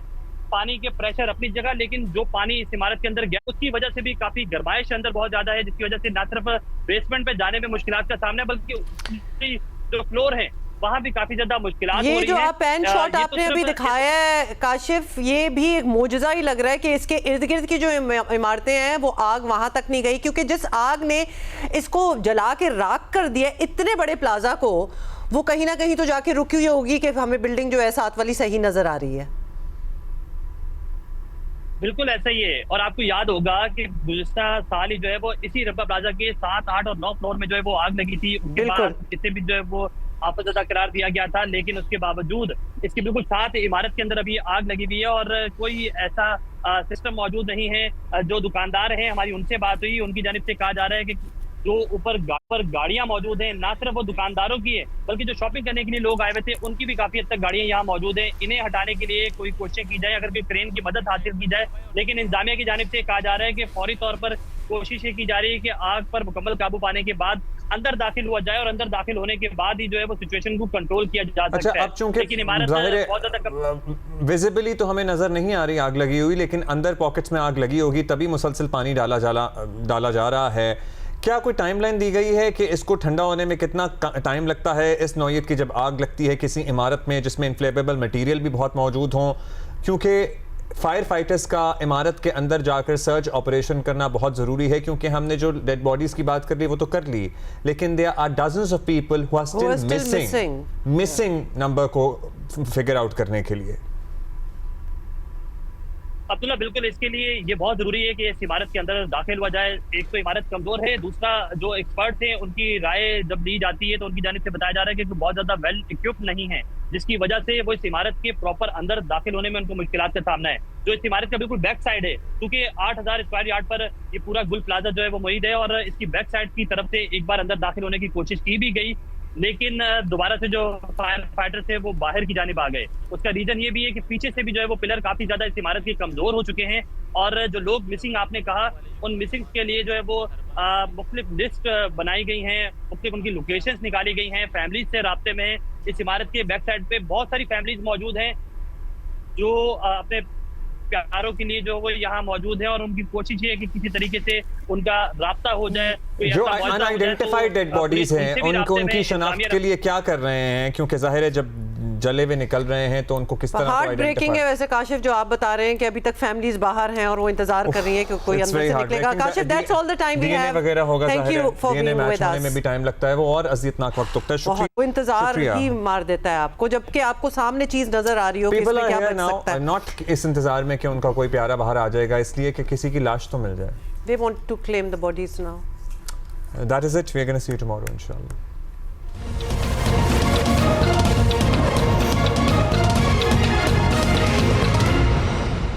पानी के प्रेशर अपनी जगह, लेकिन जो पानी इस इमारत के अंदर गया उसकी वजह से भी काफी गर्माइश अंदर बहुत ज्यादा है, जिसकी वजह से न सिर्फ बेसमेंट पे जाने में मुश्किलात का सामना है बल्कि जो फ्लोर है वहां भी काफी ज्यादा मुश्किलात हो रही है। ये जो आप पैन शॉट आपने अभी दिखाया है काशिफ, ये भी एक मोजज़ा ही लग रहा है कि इसके इर्द गिर्द की जो इमारतें हैं वो आग वहां तक नहीं गई, क्योंकि जिस आग ने इसको जला के राख कर दिया इतने बड़े प्लाजा को, वो कहीं ना कहीं तो जाके रुकी हुई होगी कि हमें बिल्डिंग जो है साथ वाली सही नजर आ रही है। बिल्कुल ऐसा ही है, और आपको याद होगा कि गुज़िश्ता साल ही जो है वो इसी रिब्बा प्लाजा के 7, 8 और 9 फ्लोर में जो है वो आग लगी थी। उसके बाद इसे भी जो है वो आफतज़दा करार दिया गया था, लेकिन उसके बावजूद इसके बिल्कुल साथ इमारत के अंदर अभी आग लगी हुई है, और कोई ऐसा सिस्टम मौजूद नहीं है। जो दुकानदार हैं हमारी उनसे बात हुई, उनकी जानिब से कहा जा रहा है कि जो ऊपर गाड़ियां मौजूद हैं ना सिर्फ वो दुकानदारों की है बल्कि जो शॉपिंग करने के लिए लोग आए हुए थे उनकी भी काफी हद तक गाड़ियां यहाँ मौजूद हैं। इन्हें हटाने के लिए कोई कोशिश की जाए, अगर कोई क्रेन की मदद हासिल की जाए, लेकिन इंतजामिया की जानिब से कहा जा रहा है कि फौरी तौर पर कोशिश ये की जा रही है कि आग पर मुकम्मल काबू पाने के बाद अंदर दाखिल हुआ जाए, और अंदर दाखिल होने के बाद ही जो है वो सिचुएशन को कंट्रोल किया जा सकता है। अब चूंकि लेकिन इमारत बहुत ज्यादा विजिबली तो हमें नजर नहीं आ रही आग लगी हुई, लेकिन अंदर पॉकेट्स में आग लगी होगी तभी मुसलसल पानी डाला जा रहा है। क्या कोई टाइमलाइन दी गई है कि इसको ठंडा होने में कितना टाइम लगता है इस नौयत की जब आग लगती है किसी इमारत में जिसमें इन्फ्लेमेबल मटेरियल भी बहुत मौजूद हों? क्योंकि फायर फाइटर्स का इमारत के अंदर जाकर सर्च ऑपरेशन करना बहुत ज़रूरी है, क्योंकि हमने जो डेड बॉडीज़ की बात कर ली वो तो कर ली, लेकिन there are dozens of people who are still missing number को फिगर आउट करने के लिए। अब्दुल्ला, बिल्कुल इसके लिए ये बहुत जरूरी है कि इस इमारत के अंदर दाखिल हुआ जाए। एक तो इमारत कमजोर है, दूसरा जो एक्सपर्ट्स हैं उनकी राय जब ली जाती है तो उनकी जानिब से बताया जा रहा है कि बहुत ज्यादा वेल इक्विप्ड नहीं है, जिसकी वजह से वो इस इमारत के प्रॉपर अंदर दाखिल होने में उनको मुश्किलात का सामना है। जो इस इमारत का बिल्कुल बैक साइड है, क्योंकि 8000 स्क्वायर यार्ड पर ये पूरा गुल प्लाजा जो है वो मौजूद है, और इसकी बैक साइड की तरफ से एक बार अंदर दाखिल होने की कोशिश की भी गई, लेकिन दोबारा से जो फायर फाइटर थे वो बाहर की जानिब आ गए। उसका रीजन ये भी है कि पीछे से भी जो है वो पिलर काफी ज्यादा इस इमारत के कमजोर हो चुके हैं, और जो लोग मिसिंग आपने कहा उन मिसिंग के लिए जो है वो मुख्तलिफ लिस्ट बनाई गई हैं, मुख्तलिफ उनकी लोकेशंस निकाली गई हैं, फैमिलीज से राब्ते में हैं। इस इमारत के बैक साइड पे बहुत सारी फैमिलीज मौजूद हैं जो अपने प्यारों के लिए जो वो यहाँ मौजूद है, और उनकी कोशिश ये है कि किसी तरीके से उनका राब्ता हो जाए। जो अनआइडेंटिफाइड डेड बॉडीज हैं उनकी शनाख्त के लिए क्या कर रहे हैं? क्योंकि जाहिर है जब जले हुए निकल रहे हैं तो उनको किस तरह हार्ट ब्रेकिंग है वैसे काशिफ जो आप बता रहे हैं कि अभी तक फैमिलीज बाहर हैं और वो इंतजार कर रही हैं कि कोई अंदर से निकलेगा। Kashif, that's all the time we have वगैरह होगा, thank you for being with us. में भी टाइम लगता है, वो और अज़ियतनाक वक्त लगता है। शुक्रिया। वो इंतजार ही मार देता है आपको, जबकि आपको सामने चीज नजर आ रही हो कि इसमें क्या बच सकता है। नॉट इस इंतजार में कि उनका कोई प्यारा बाहर आ जाएगा, इसलिए कि किसी की लाश तो मिल जाए। They want to claim the bodies now. That is it. We are going to see you tomorrow, inshallah.